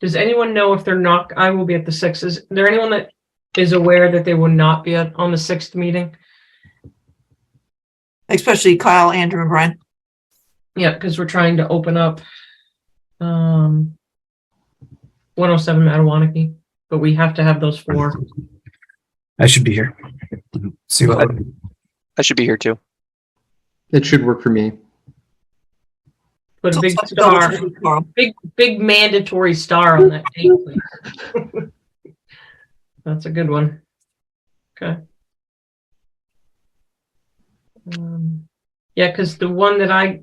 does anyone know if they're not? I will be at the 6th. Is there anyone that is aware that they will not be on the 6th meeting? Especially Kyle, Andrew, and Brian. Yeah, because we're trying to open up 107 Mattawanakee, but we have to have those 4. I should be here. See what I should be here too. It should work for me. Put a big star, big mandatory star on that date, please. That's a good one. Okay. Yeah, because the one that I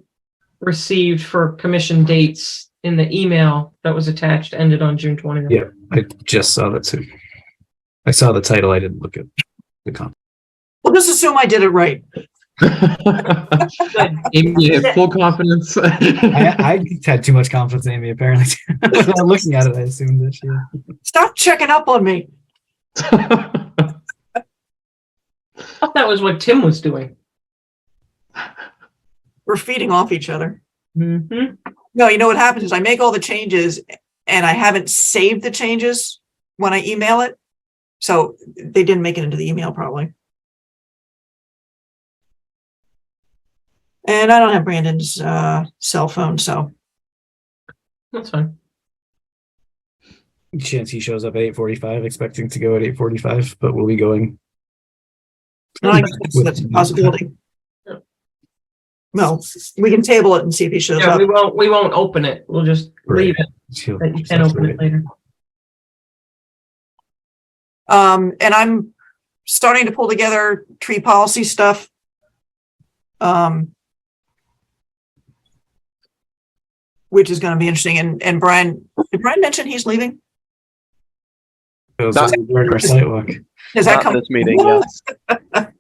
received for commission dates in the email that was attached ended on June 20th. Yeah, I just saw that too. I saw the title. I didn't look at the content. Well, just assume I did it right. Amy, you have full confidence. I had too much confidence in Amy, apparently. Without looking at it, I assumed that she... Stop checking up on me. I thought that was what Tim was doing. We're feeding off each other. Mm-hmm. No, you know what happens is I make all the changes and I haven't saved the changes when I email it. So they didn't make it into the email probably. And I don't have Brandon's cell phone, so. That's fine. Chance he shows up at 8:45, expecting to go at 8:45, but we'll be going I guess that's a possibility. Well, we can table it and see if he shows Yeah, up. we won't open it. We'll just leave it, She'll- that you she'll can open say it later. And I'm starting to pull together tree policy stuff. Which is going to be interesting. And Brian, did Brian mention he's leaving? It was Not- during our site walk. Does that Not come? this meeting, yes.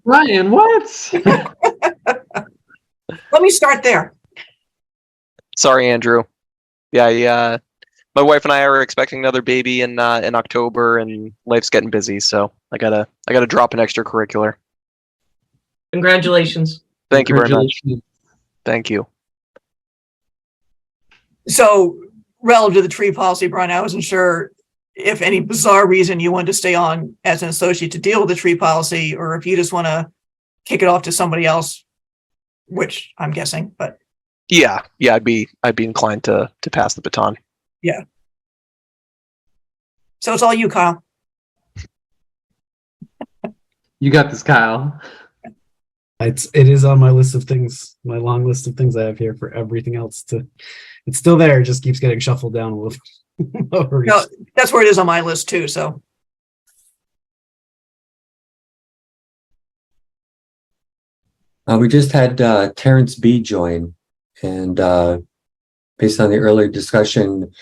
Ryan, what? Let me start there. Sorry, Andrew. Yeah. My wife and I are expecting another baby in October, and life's getting busy, so I gotta drop an extracurricular. Congratulations. Thank you very much. Congratulations. Thank you. So relative to the tree policy, Brian, I wasn't sure if any bizarre reason you wanted to stay on as an associate to deal with the tree policy, or if you just want to kick it off to somebody else, which I'm guessing, but Yeah, I'd be inclined to pass the baton. so it's all you, Kyle. You got this, Kyle. It is on my list of things, my long list of things I have here for everything else to. It's still there, it just keeps getting shuffled down a little. Over No, that's where it is on my list too. So We just had Terrence B join, and based on the earlier discussion,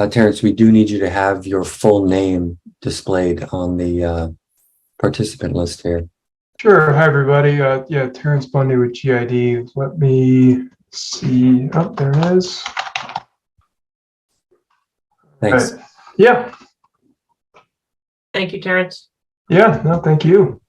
Terrence, we do need you to have your full name displayed on the participant list here. Sure. Hi, everybody. Yeah, Terrence Bundy with GID. Let me see. Oh, there it is. Thanks. Right. Yeah. Thank you, Terrence. Yeah. No, thank you.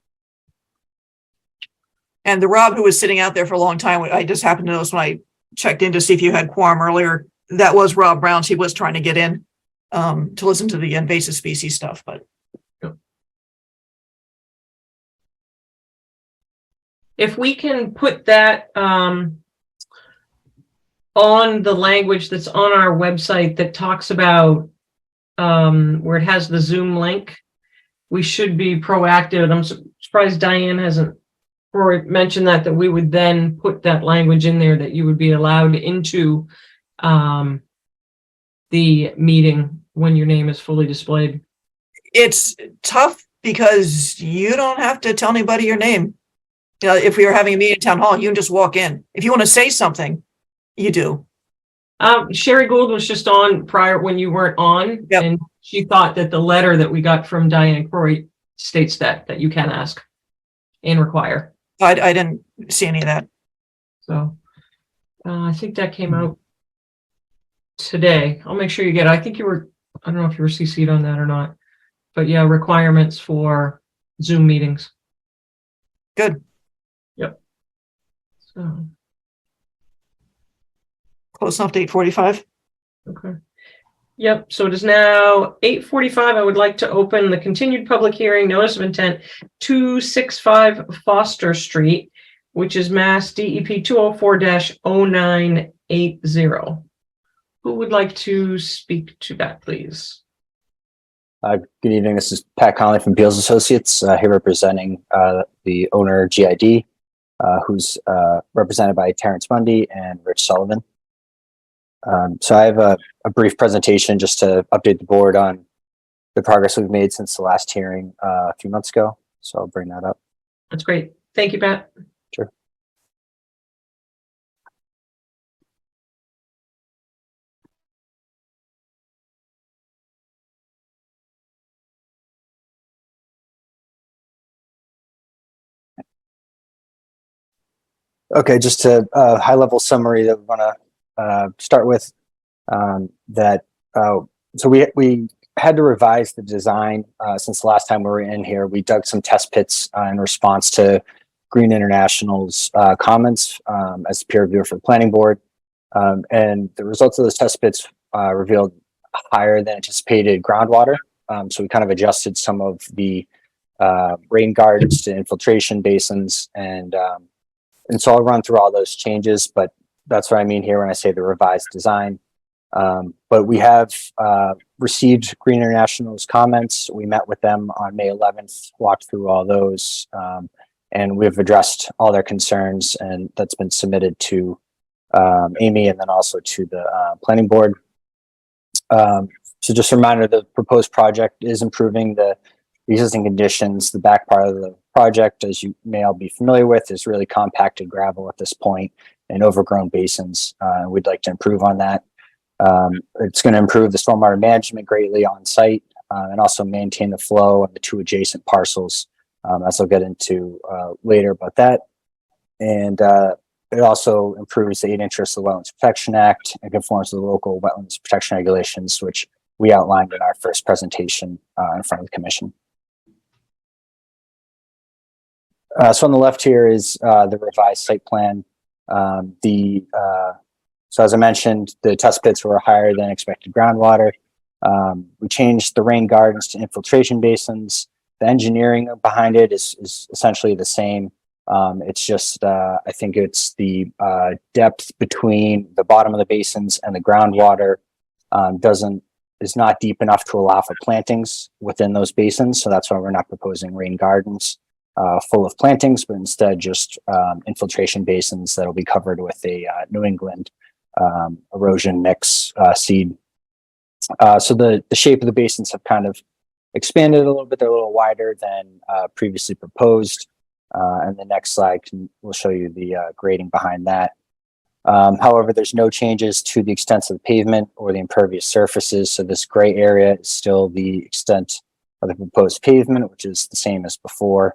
and the Rob who was sitting out there for a long time, I just happened to notice when I checked in to see if you had quorum earlier, that was Rob Brown's. He was trying to get in to listen to the invasive species stuff, but If we can put that on the language that's on our website that talks about where it has the Zoom link, we should be proactive. And I'm surprised Diane hasn't mentioned that we would then put that language in there that you would be allowed into the meeting when your name is fully displayed. it's tough because you don't have to tell anybody your name. You know, if we were having a meeting in town hall, you can just walk in. If you want to say something, you do. Sherry Gould was just on prior when you weren't on, Yep. and she thought that the letter that we got from Diane Croy states that you can ask and require. I didn't see any of that. So I think that came out today. I'll make sure you get it. I think you were, I don't know if you were CC'd on that or not, but yeah, requirements for Zoom meetings. Good. Yep. So, Close enough to 8:45. okay. Yep. So it is now 8:45. I would like to open the continued public hearing, notice of intent, 265 Foster Street, which is Mass DEP 204-0980. Who would like to speak to that, please? Good evening. This is Pat Conley from Beals Associates, here representing the owner GID, who's represented by Terrence Bundy and Rich Sullivan. So I have a brief presentation just to update the board on the progress we've made since the last hearing a few months ago. So I'll bring that up. That's great. Thank you, Pat. Sure. Okay, just a high level summary that we want to start with. So we had to revise the design since the last time we were in here. We dug some test pits in response to Green International's comments as peer reviewer for the planning board. And the results of those test pits revealed higher than anticipated groundwater. So we kind of adjusted some of the rain gardens to infiltration basins, and so I'll run through all those changes, but that's what I mean here when I say the revised design. But we have received Green International's comments. We met with them on May 11th, walked through all those, and we've addressed all their concerns, and that's been submitted to Amy and then also to the planning board. So just a reminder, the proposed project is improving the existing conditions. The back part of the project, as you may all be familiar with, is really compacted gravel at this point and overgrown basins. We'd like to improve on that. It's going to improve the stormwater management greatly on site and also maintain the flow of the two adjacent parcels, as I'll get into later about that. And it also improves the 8 interests of the Wetlands Protection Act and conforms to the local wetlands protection regulations, which we outlined in our first presentation in front of the commission. So on the left here is the revised site plan. So as I mentioned, the test pits were higher than expected groundwater. We changed the rain gardens to infiltration basins. The engineering behind it is essentially the same. It's just, I think it's the depth between the bottom of the basins and the groundwater is not deep enough to allow for plantings within those basins. So that's why we're not proposing rain gardens full of plantings, but instead just infiltration basins that'll be covered with a New England erosion mix seed. So the shape of the basins have kind of expanded a little bit. They're a little wider than previously proposed. And the next slide will show you the grading behind that. However, there's no changes to the extent of the pavement or the impervious surfaces. So this gray area is still the extent of the proposed pavement, which is the same as before.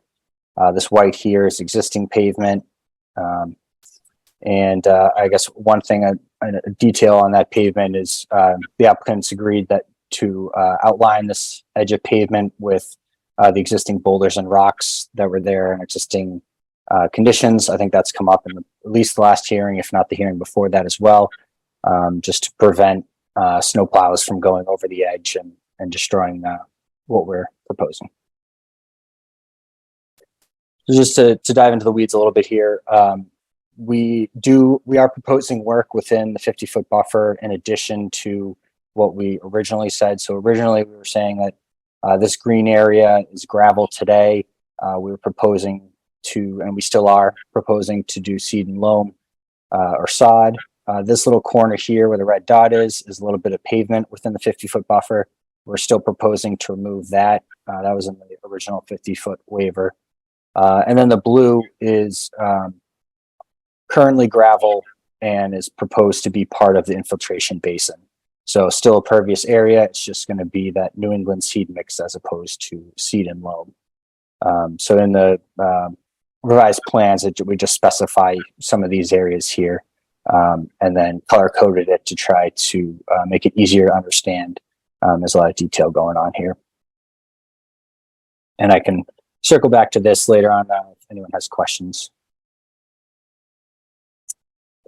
This white here is existing pavement. And I guess one thing, a detail on that pavement is the applicants agreed that to outline this edge of pavement with the existing boulders and rocks that were there and existing conditions. I think that's come up in at least the last hearing, if not the hearing before that as well, just to prevent snowplows from going over the edge and destroying what we're proposing. So just to dive into the weeds a little bit here, we are proposing work within the 50-foot buffer in addition to what we originally said. So originally we were saying that this green area is gravel today. We were proposing to, and we still are proposing to do seed and loam or sod. This little corner here where the red dot is a little bit of pavement within the 50-foot buffer. We're still proposing to remove that. That was in the original 50-foot waiver. And then the blue is currently gravel and is proposed to be part of the infiltration basin. So still a pervious area. It's just going to be that New England seed mix as opposed to seed and loam. So in the revised plans, we just specify some of these areas here and then color coded it to try to make it easier to understand. There's a lot of detail going on here. And I can circle back to this later on if anyone has questions.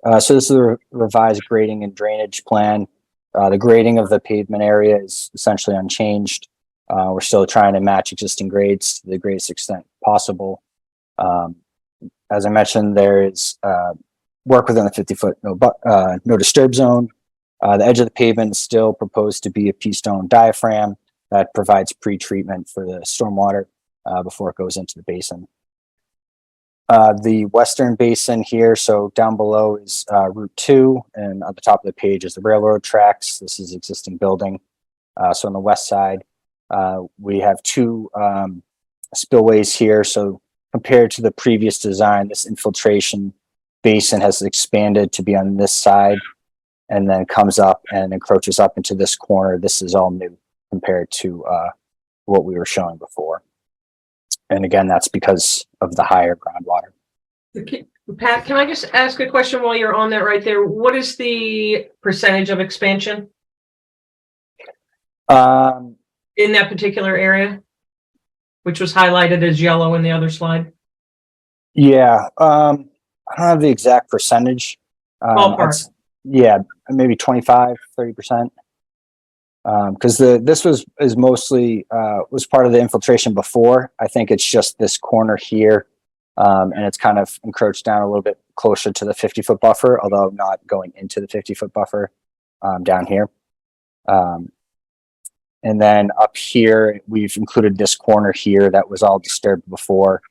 So this is the revised grading and drainage plan. The grading of the pavement area is essentially unchanged. We're still trying to match existing grades to the greatest extent possible. As I mentioned, there is work within the 50-foot no disturb zone. The edge of the pavement is still proposed to be a pea stone diaphragm that provides pre-treatment for the stormwater before it goes into the basin. The western basin here, so down below is Route 2, and on the top of the page is the railroad tracks. This is existing building. So on the west side, we have two spillways here. So compared to the previous design, this infiltration basin has expanded to be on this side and then comes up and encroaches up into this corner. This is all new compared to what we were showing before. And again, that's because of the higher groundwater. Okay. Pat, can I just ask a question while you're on that right there? What is the percentage of expansion in that particular area, which was highlighted as yellow in the other slide? Yeah, I don't have the exact percentage. Ballpark. Yeah, maybe 25, 30%. Because this was part of the infiltration before. I think it's just this corner here, and it's kind of encroached down a little bit closer to the 50-foot buffer, although not going into the 50-foot buffer down here. And then up here, we've included this corner here that was all disturbed before.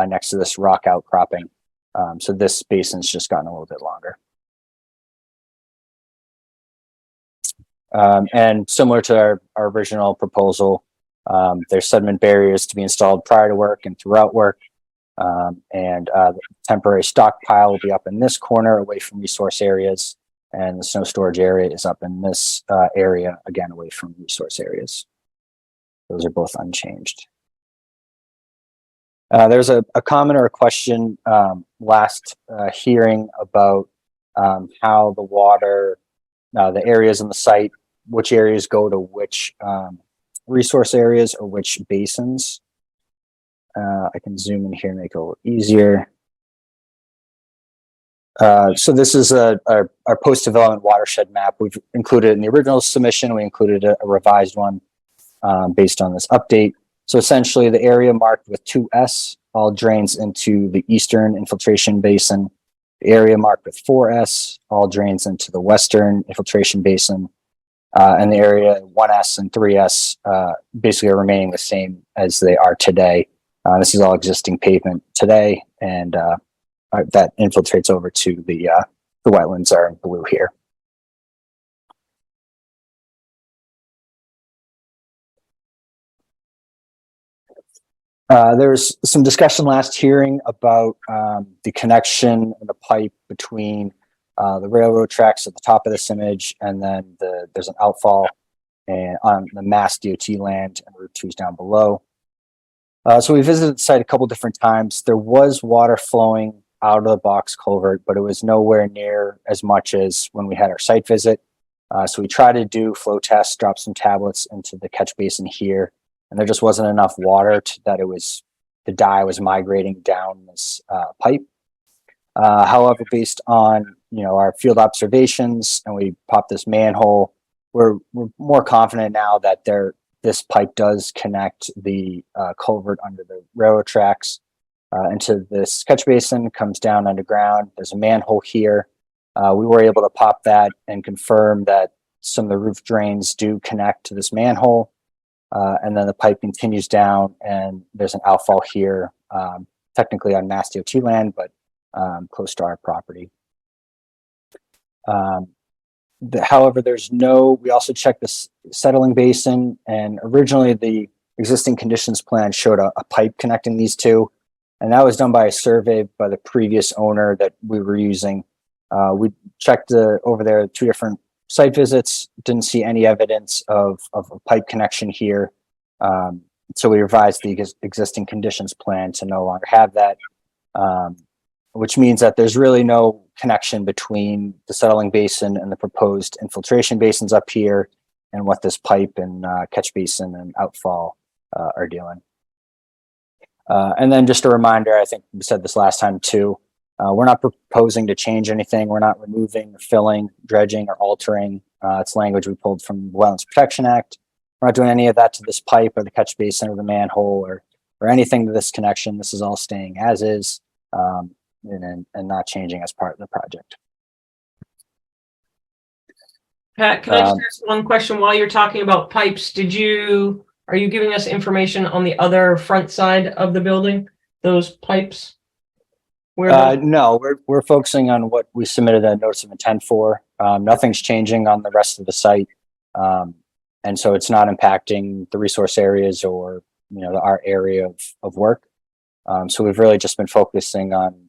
next to this rock outcropping. So this basin's just gotten a little bit longer. And similar to our original proposal, there's sediment barriers to be installed prior to work and throughout work. The temporary stockpile will be up in this corner away from resource areas, and the snow storage area is up in this area, again, away from resource areas. Those are both unchanged. There's a comment or a question last hearing about how the water, the areas in the site, which areas go to which resource areas or which basins. I can zoom in here and make it a little easier. So this is our post-development watershed map. We've included it in the original submission. We included a revised one based on this update. So essentially the area marked with 2S all drains into the eastern infiltration basin. The area marked with 4S all drains into the western infiltration basin. And the area 1S and 3S basically are remaining the same as they are today. This is all existing pavement today, and that infiltrates over to the wetlands are in blue here. There was some discussion last hearing about the connection and the pipe between the railroad tracks at the top of this image, and then there's an outfall and on the Mass DOT land and Route 2 is down below. So we visited the site a couple different times. There was water flowing out of the box culvert, but it was nowhere near as much as when we had our site visit. So we tried to do flow tests, drop some tablets into the catch basin here, and there just wasn't enough water that the dye was migrating down this pipe. However, based on our field observations, and we popped this manhole, we're more confident now that this pipe does connect the culvert under the railroad tracks into this catch basin, comes down underground. There's a manhole here. We were able to pop that and confirm that some of the roof drains do connect to this manhole. And then the pipe continues down, and there's an outfall here, technically on Mass DOT land, but close to our property. However, we also checked this settling basin, and originally the existing conditions plan showed a pipe connecting these two, and that was done by a survey by the previous owner that we were using. We checked over there 2 different site visits, didn't see any evidence of a pipe connection here. So we revised the existing conditions plan to no longer have that, which means that there's really no connection between the settling basin and the proposed infiltration basins up here and what this pipe and catch basin and outfall are doing. And then just a reminder, I think we said this last time too, we're not proposing to change anything. We're not removing, filling, dredging, or altering. It's language we pulled from the Wetlands Protection Act. We're not doing any of that to this pipe or the catch basin or the manhole or anything to this connection. This is all staying as is. And not changing as part of the project. Pat, can I just ask one question while you're talking about pipes? Are you giving us information on the other front side of the building, those pipes? No, we're focusing on what we submitted a notice of intent for. Nothing's changing on the rest of the site. And so it's not impacting the resource areas or our area of work. So we've really just been focusing on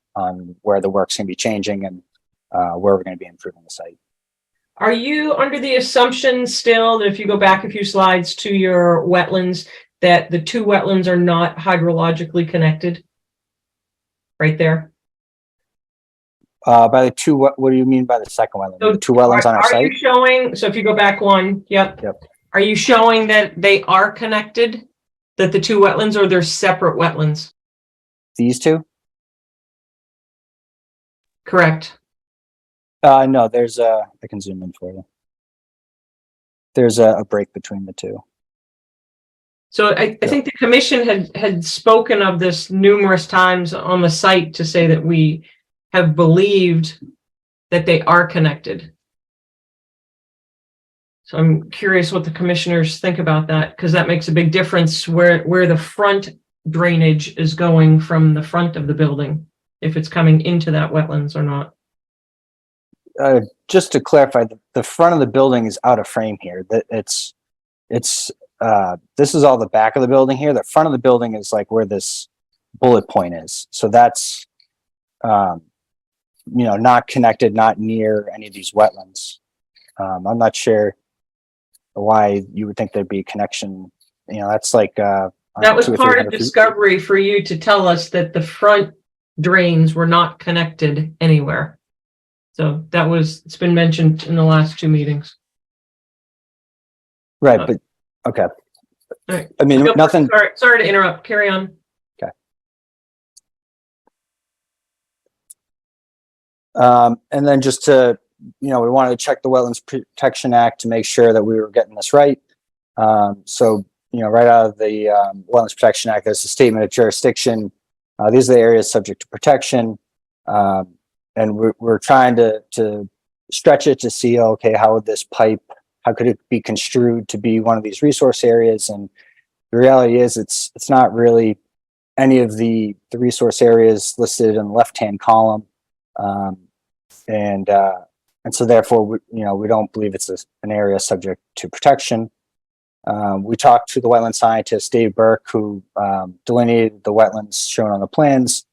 where the work's going to be changing and where we're going to be improving the site. Are you under the assumption still that if you go back a few slides to your wetlands, that the 2 wetlands are not hydrologically connected? Right there. By the 2, what do you mean by the second wetland? So the 2 wetlands on our site? Are you showing, so if you go back one, yep. Are you showing that they are connected? That the 2 wetlands, or they're separate wetlands? These 2? Correct. No, there's I can zoom in for you. There's a break between the 2. So I think the commission had spoken of this numerous times on the site to say that we have believed that they are connected. So I'm curious what the commissioners think about that, because that makes a big difference where the front drainage is going from the front of the building, if it's coming into that wetlands or not. Just to clarify, the front of the building is out of frame here. That it's this is all the back of the building here. The front of the building is like where this bullet point is. So that's not connected, not near any of these wetlands. I'm not sure why you would think there'd be a connection. That's like that was 200 or part 300 of feet. discovery for you to tell us that the front drains were not connected anywhere. So it's been mentioned in the last 2 meetings. Right, but okay. All right. I mean, nothing. Sorry to interrupt. Carry on. Okay. And then just to, we wanted to check the Wetlands Protection Act to make sure that we were getting this right. So, right out of the Wetlands Protection Act, there's a statement of jurisdiction. These are the areas subject to protection. And we're trying to stretch it to see, okay, how would this pipe, how could it be construed to be one of these resource areas? And the reality is it's not really any of the resource areas listed in the left-hand column. And so therefore, we don't believe it's an area subject to protection. We talked to the wetland scientist, Dave Burke, who delineated the wetlands shown on the plans.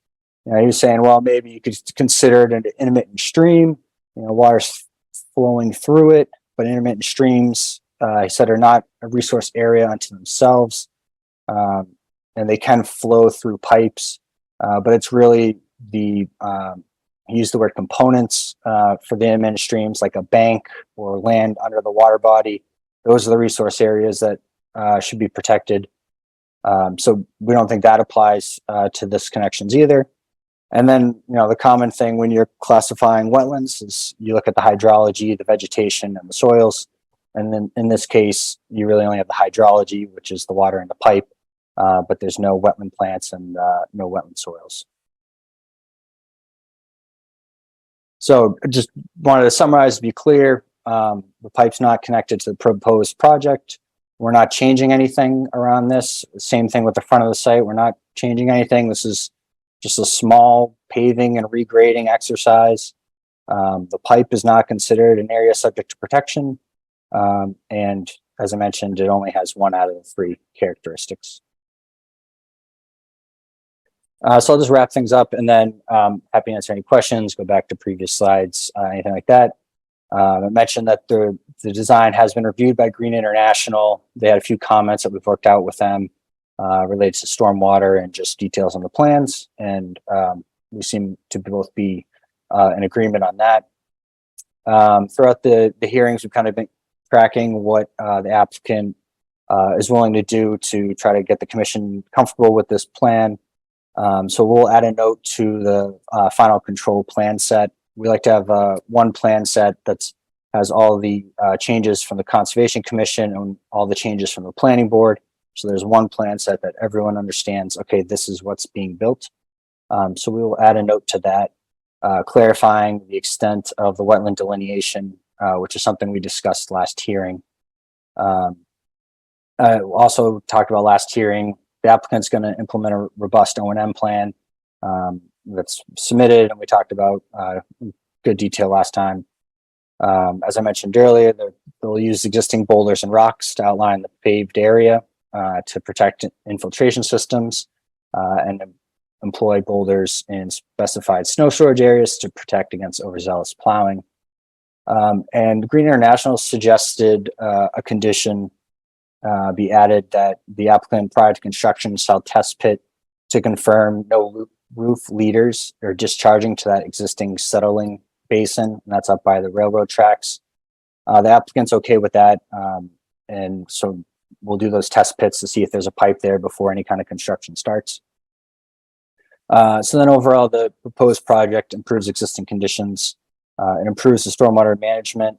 He was saying, well, maybe you could consider it an intermittent stream, water's flowing through it, but intermittent streams, he said, are not a resource area unto themselves. And they can flow through pipes, but it's really he used the word components for the intermittent streams, like a bank or land under the water body. Those are the resource areas that should be protected. So we don't think that applies to this connections either. And then, the common thing when you're classifying wetlands is you look at the hydrology, the vegetation, and the soils. And then in this case, you really only have the hydrology, which is the water in the pipe, but there's no wetland plants and no wetland soils. So I just wanted to summarize to be clear, the pipe's not connected to the proposed project. We're not changing anything around this. Same thing with the front of the site. We're not changing anything. This is just a small paving and regrading exercise. The pipe is not considered an area subject to protection. And as I mentioned, it only has 1 out of the 3 characteristics. So I'll just wrap things up and then happy to answer any questions, go back to previous slides, anything like that. I mentioned that the design has been reviewed by Green International. They had a few comments that we've worked out with them related to stormwater and just details on the plans. And we seem to both be in agreement on that. Throughout the hearings, we've kind of been tracking what the applicant is willing to do to try to get the commission comfortable with this plan. So we'll add a note to the final control plan set. We like to have one plan set that has all the changes from the Conservation Commission and all the changes from the Planning Board. So there's one plan set that everyone understands, okay, this is what's being built. So we will add a note to that, clarifying the extent of the wetland delineation, which is something we discussed last hearing. Also talked about last hearing, the applicant's going to implement a robust O&M plan that's submitted, and we talked about good detail last time. As I mentioned earlier, they'll use existing boulders and rocks to outline the paved area to protect infiltration systems and employ boulders in specified snow storage areas to protect against overzealous plowing. And Green International suggested a condition be added that the applicant prior to construction shall test pit to confirm no roof leaders are discharging to that existing settling basin, and that's up by the railroad tracks. The applicant's okay with that, and so we'll do those test pits to see if there's a pipe there before any kind of construction starts. So then overall, the proposed project improves existing conditions. It improves the stormwater management.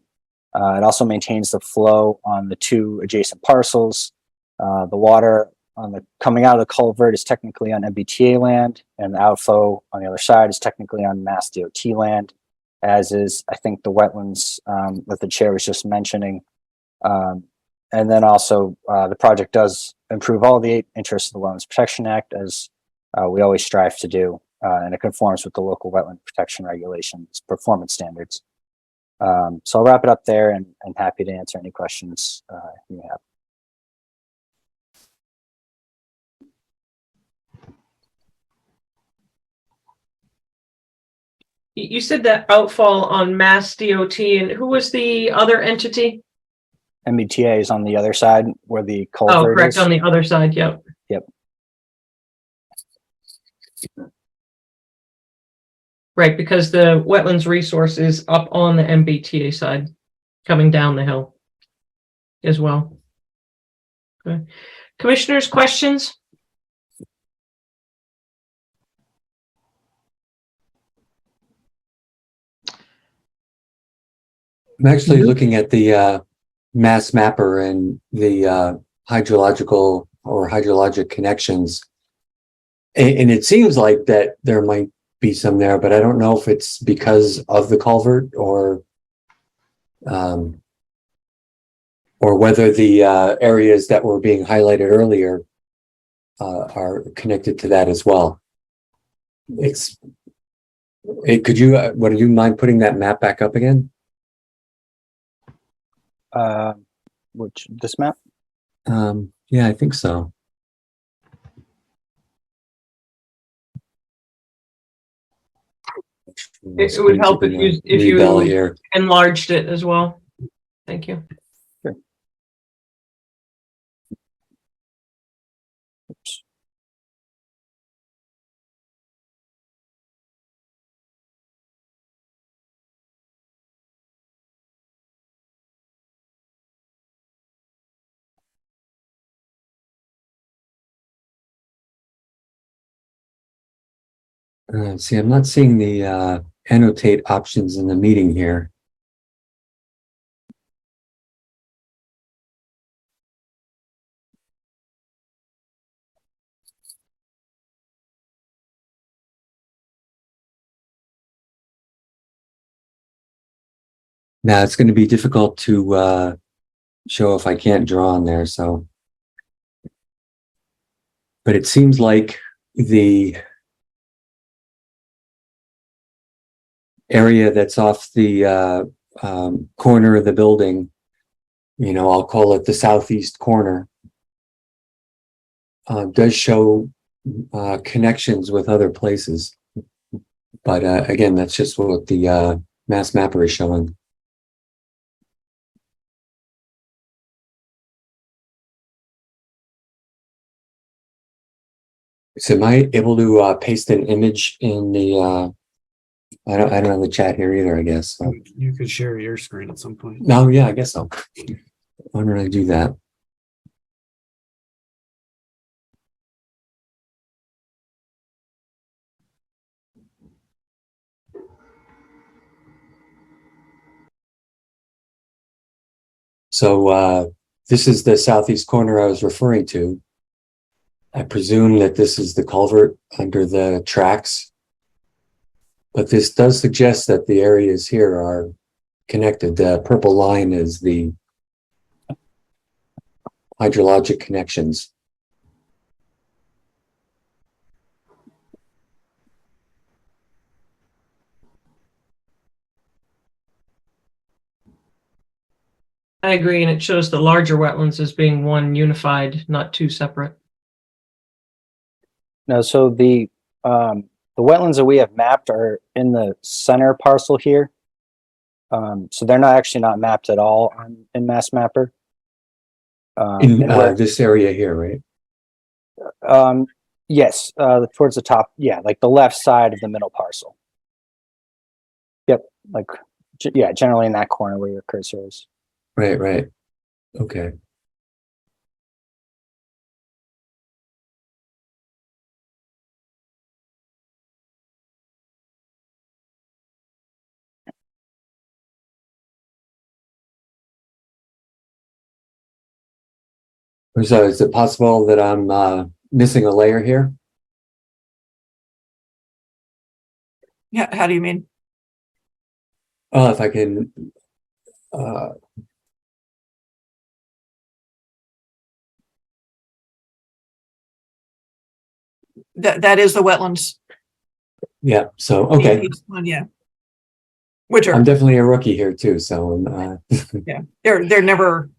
It also maintains the flow on the 2 adjacent parcels. The water coming out of the culvert is technically on MBTA land, and the outflow on the other side is technically on Mass DOT land, as is, I think, the wetlands that the chair was just mentioning. And And then also, the project does improve all the interests of the Wetlands Protection Act, as we always strive to do, and it conforms with the local wetland protection regulations, performance standards. So I'll wrap it up there, and happy to answer any questions you have. You said that outfall on Mass DOT, and who was the other entity? MBTA is on the other side where the Oh, culvert correct, is. on the other side, yep. Yep. Right, because the wetlands resource is up on the MBTA side, coming down the hill as well. Okay. Commissioners, questions? I'm actually looking at the mass mapper and the hydrological or hydrologic connections. And it seems like that there might be some there, but I don't know if it's because of the culvert or whether the areas that were being highlighted earlier are connected to that as well. Could you, would you mind putting that map back up again? This map? Yeah, I think so. It would help if you here. enlarged it as well. Thank you. Sure. Oops. See, I'm not seeing the annotate options in the meeting here. Now it's going to be difficult to show if I can't draw on there, so. But it seems like the area that's off the corner of the building, I'll call it the southeast corner, does show connections with other places. But again, that's just what the mass mapper is showing. So am I able to paste an image in the I don't have the chat here either, I guess. So. You could share your screen at some point. No, yeah, I guess so. Why don't I do that? So this is the southeast corner I was referring to. I presume that this is the culvert under the tracks. But this does suggest that the areas here are connected. The purple line is the hydrologic connections. I agree, and it shows the larger wetlands as being one unified, not two separate. No, so the wetlands that we have mapped are in the center parcel here. So they're actually not mapped at all in Mass Mapper. In this area here, right? Yes, towards the top. Yeah, like the left side of the middle parcel. Yep, like yeah, generally in that corner where your cursor is. Right, right. Okay. So is it possible that I'm missing a layer here? Yeah, how do you mean? Oh, if I can that is the wetlands. Yeah, so, okay. One, yeah. Which are, I'm definitely a rookie here too, so, yeah, they're never,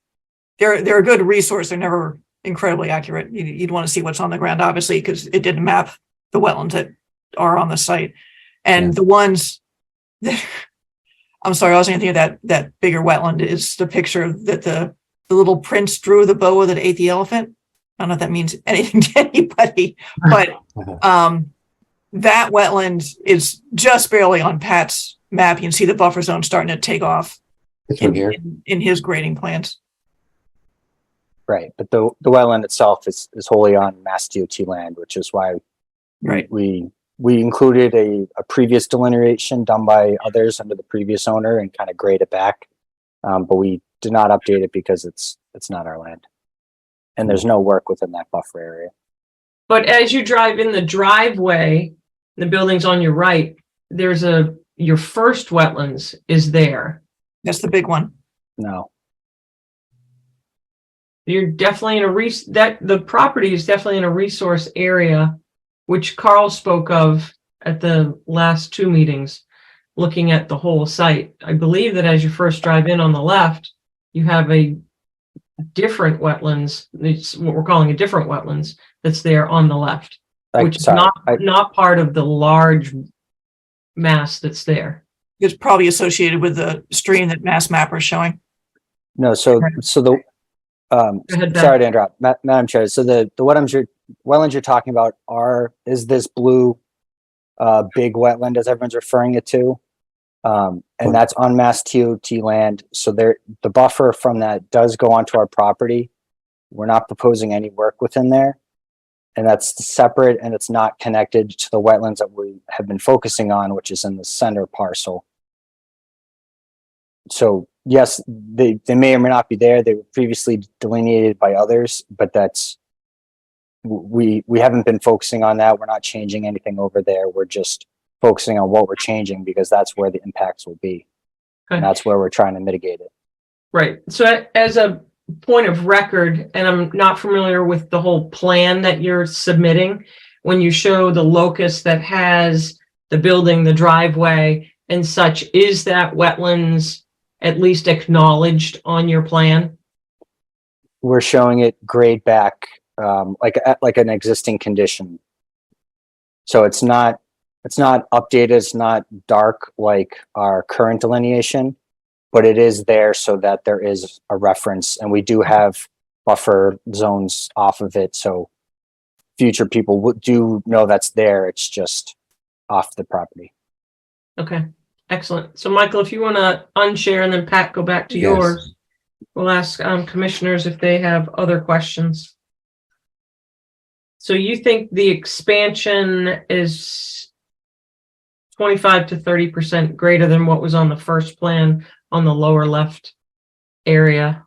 they're a good resource. They're never incredibly accurate. You'd want to see what's on the ground, obviously, because it didn't map the wetlands that are on the site. And Yeah. the ones that, I'm sorry, I was thinking of that bigger wetland is the picture that the little prince drew, the boa that ate the elephant. I don't know if that means anything to anybody, but that wetland is just barely on Pat's map. You can see the buffer zone starting to take off this one here. in his grading plans. Right, but the wetland itself is wholly on Mass DOT land, which is why Right. we included a previous delineation done by others under the previous owner and kind of grade it back. But we did not update it because it's not our land. And there's no work within that buffer area. But as you drive in the driveway, the building's on your right, there's your first wetlands is there. That's the big one. No. You're definitely in the property is definitely in a resource area, which Carl spoke of at the last two meetings, looking at the whole site. I believe that as you first drive in on the left, you have a different wetlands. It's what we're calling a different wetlands that's there on the left, which is not part of the large mass that's there. It's probably associated with the stream that Mass Mapper is showing. No, so the sorry to interrupt, Madam Chair. So the wetlands you're talking about is this blue big wetland as everyone's referring it to, and that's on Mass DOT land. So the buffer from that does go onto our property. We're not proposing any work within there, and that's separate, and it's not connected to the wetlands that we have been focusing on, which is in the center parcel. So yes, they may or may not be there. They were previously delineated by others, but we haven't been focusing on that. We're not changing anything over there. We're just focusing on what we're changing because that's where the impacts will be. Okay. And that's where we're trying to mitigate it. Right. So as a point of record, and I'm not familiar with the whole plan that you're submitting, when you show the locus that has the building, the driveway and such, is that wetlands at least acknowledged on your plan? We're showing it grade back like an existing condition. So it's not updated, it's not dark like our current delineation, but it is there so that there is a reference, and we do have buffer zones off of it. So future people do know that's there. It's just off the property. Okay, excellent. So Michael, if you want to unshare and then Pat, go back to Yes. yours. We'll ask commissioners if they have other questions. So you think the expansion is 25 to 30% greater than what was on the first plan on the lower left area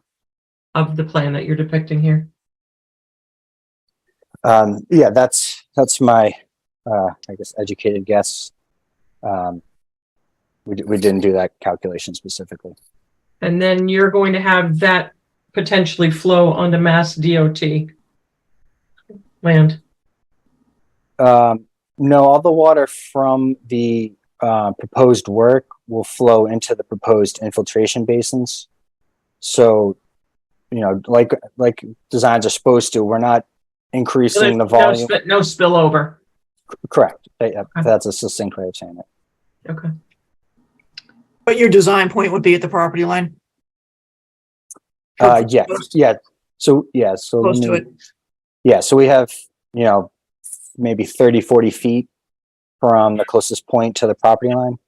of the plan that you're depicting here? Yeah, that's my, I guess, educated guess. We didn't do that calculation specifically. And then you're going to have that potentially flow onto Mass DOT land. No, all the water from the proposed work will flow into the proposed infiltration basins. So, like designs are supposed to, we're not increasing the volume. No spillover. Correct. That's a succinct way of saying it. Okay. But your design point would be at the property line. Yeah. So Close to it. Yeah. So we have, maybe 30, 40 feet from the closest point to the property line.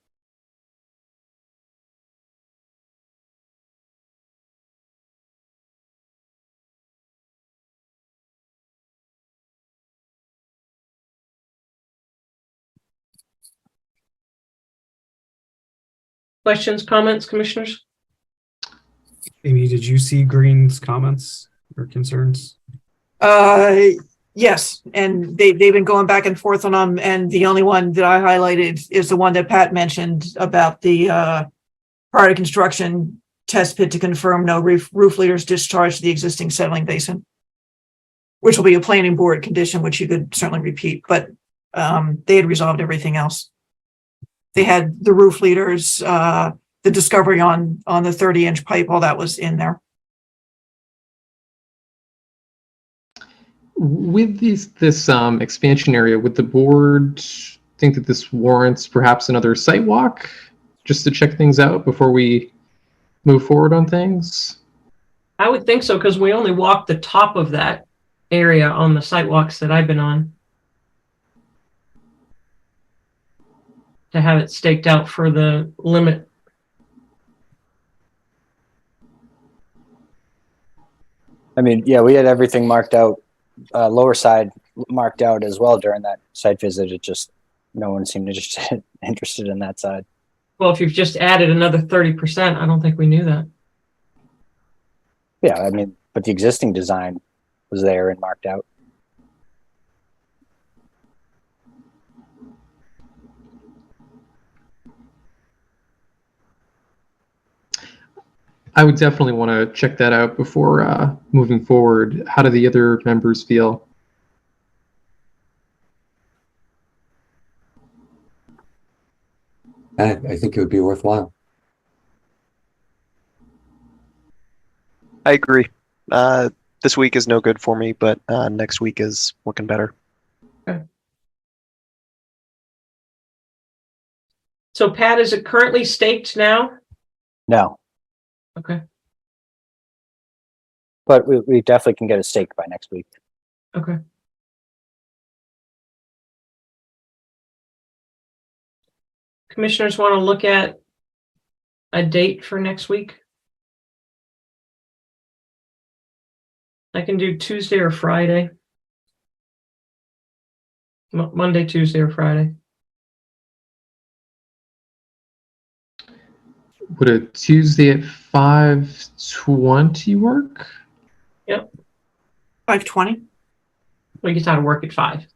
Questions, comments, commissioners? Amy, did you see Green's comments or concerns? Yes, and they've been going back and forth on them, and the only one that I highlighted is the one that Pat mentioned about the prior to construction test pit to confirm no roof leaders discharged to the existing settling basin. which will be a planning board condition, which you could certainly repeat, but they had resolved everything else. They had the roof leaders, the discovery on the 30-inch pipe, all that was in there. With this expansion area, would the board think that this warrants perhaps another site walk just to check things out before we move forward on things? I would think so, because we only walked the top of that area on the sidewalks that I've been on. To have it staked out for the limit. I mean, yeah, we had everything marked out, lower side marked out as well during that site visit. It just, no one seemed interested in that side. Well, if you've just added another 30%, I don't think we knew that. Yeah, I mean, but the existing design was there and marked out. I would definitely want to check that out before moving forward. How do the other members feel? I think it would be worthwhile. I agree. This week is no good for me, but next week is looking better. Okay. So Pat, is it currently staked now? No, Okay. but we definitely can get it staked by next week. Okay. Commissioners want to look at a date for next week? I can do Tuesday or Friday. Monday, Tuesday, or Friday. Would a Tuesday at 5:20 work? Yep. 5:20. We get out of work at 5.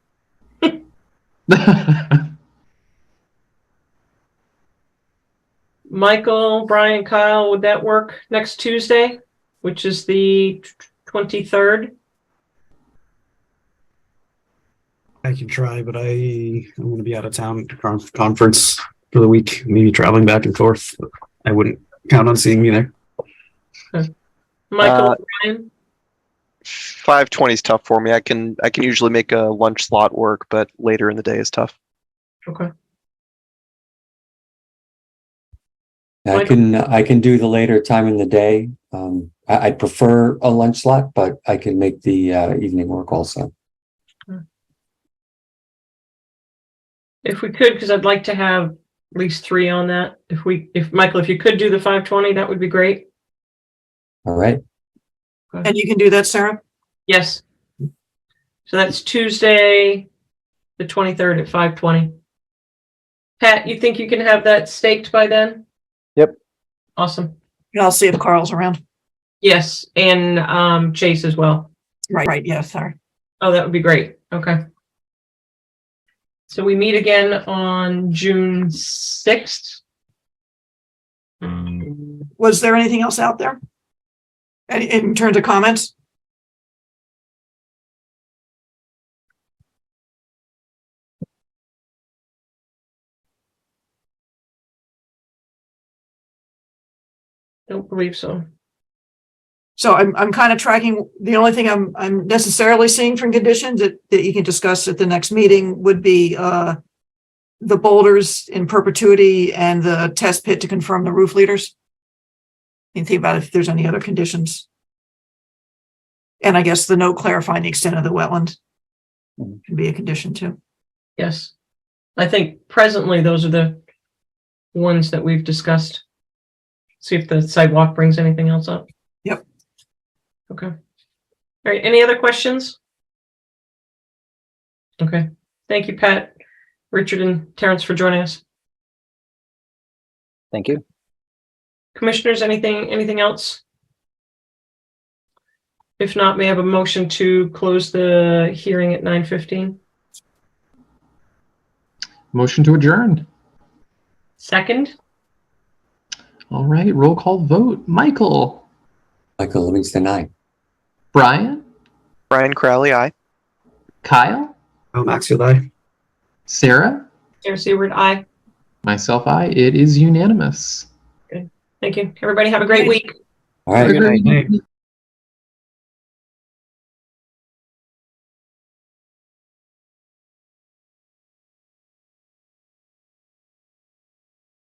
Michael, Brian, Kyle, would that work next Tuesday, which is the 23rd? I can try, but I'm going to be out of town to conference for the week, maybe traveling back and forth. I wouldn't count on seeing me there. Michael, Brian? 5:20 is tough for me. I can usually make a lunch slot work, but later in the day is tough. Okay. I can do the later time in the day. I prefer a lunch slot, but I can make the evening work also. If we could, because I'd like to have at least 3 on that. If Michael, if you could do the 5:20, that would be great. All right. And you can do that, Sarah? Yes. So that's Tuesday, the 23rd at 5:20. Pat, you think you can have that staked by then? Yep. Awesome. And I'll see if Carl's around. Yes, and Chase as well. Right, yeah, sorry. Oh, that would be great. Okay. So we meet again on June 6th. Was there anything else out there? In terms of comments? Don't believe so. So I'm kind of tracking, the only thing I'm necessarily seeing from conditions that you can discuss at the next meeting would be the boulders in perpetuity and the test pit to confirm the roof leaders. And think about if there's any other conditions. And I guess the note clarifying the extent of the wetland can be a condition too. Yes. I think presently those are the ones that we've discussed. See if the sidewalk brings anything else up. Yep. Okay. All right. Any other questions? Okay. Thank you, Pat, Richard, and Terrence for joining us. Thank you. Commissioners, anything else? If not, may I have a motion to close the hearing at 9:15? Motion to adjourn. Second? All right, roll call vote. Michael. Michael Livingston, aye. Brian. Brian Crowley, aye. Kyle, Oh, Maxfield, aye. Sarah, Sarah Seward, aye. myself, I. It is unanimous. Thank you. Everybody have a great week. All right. Good night.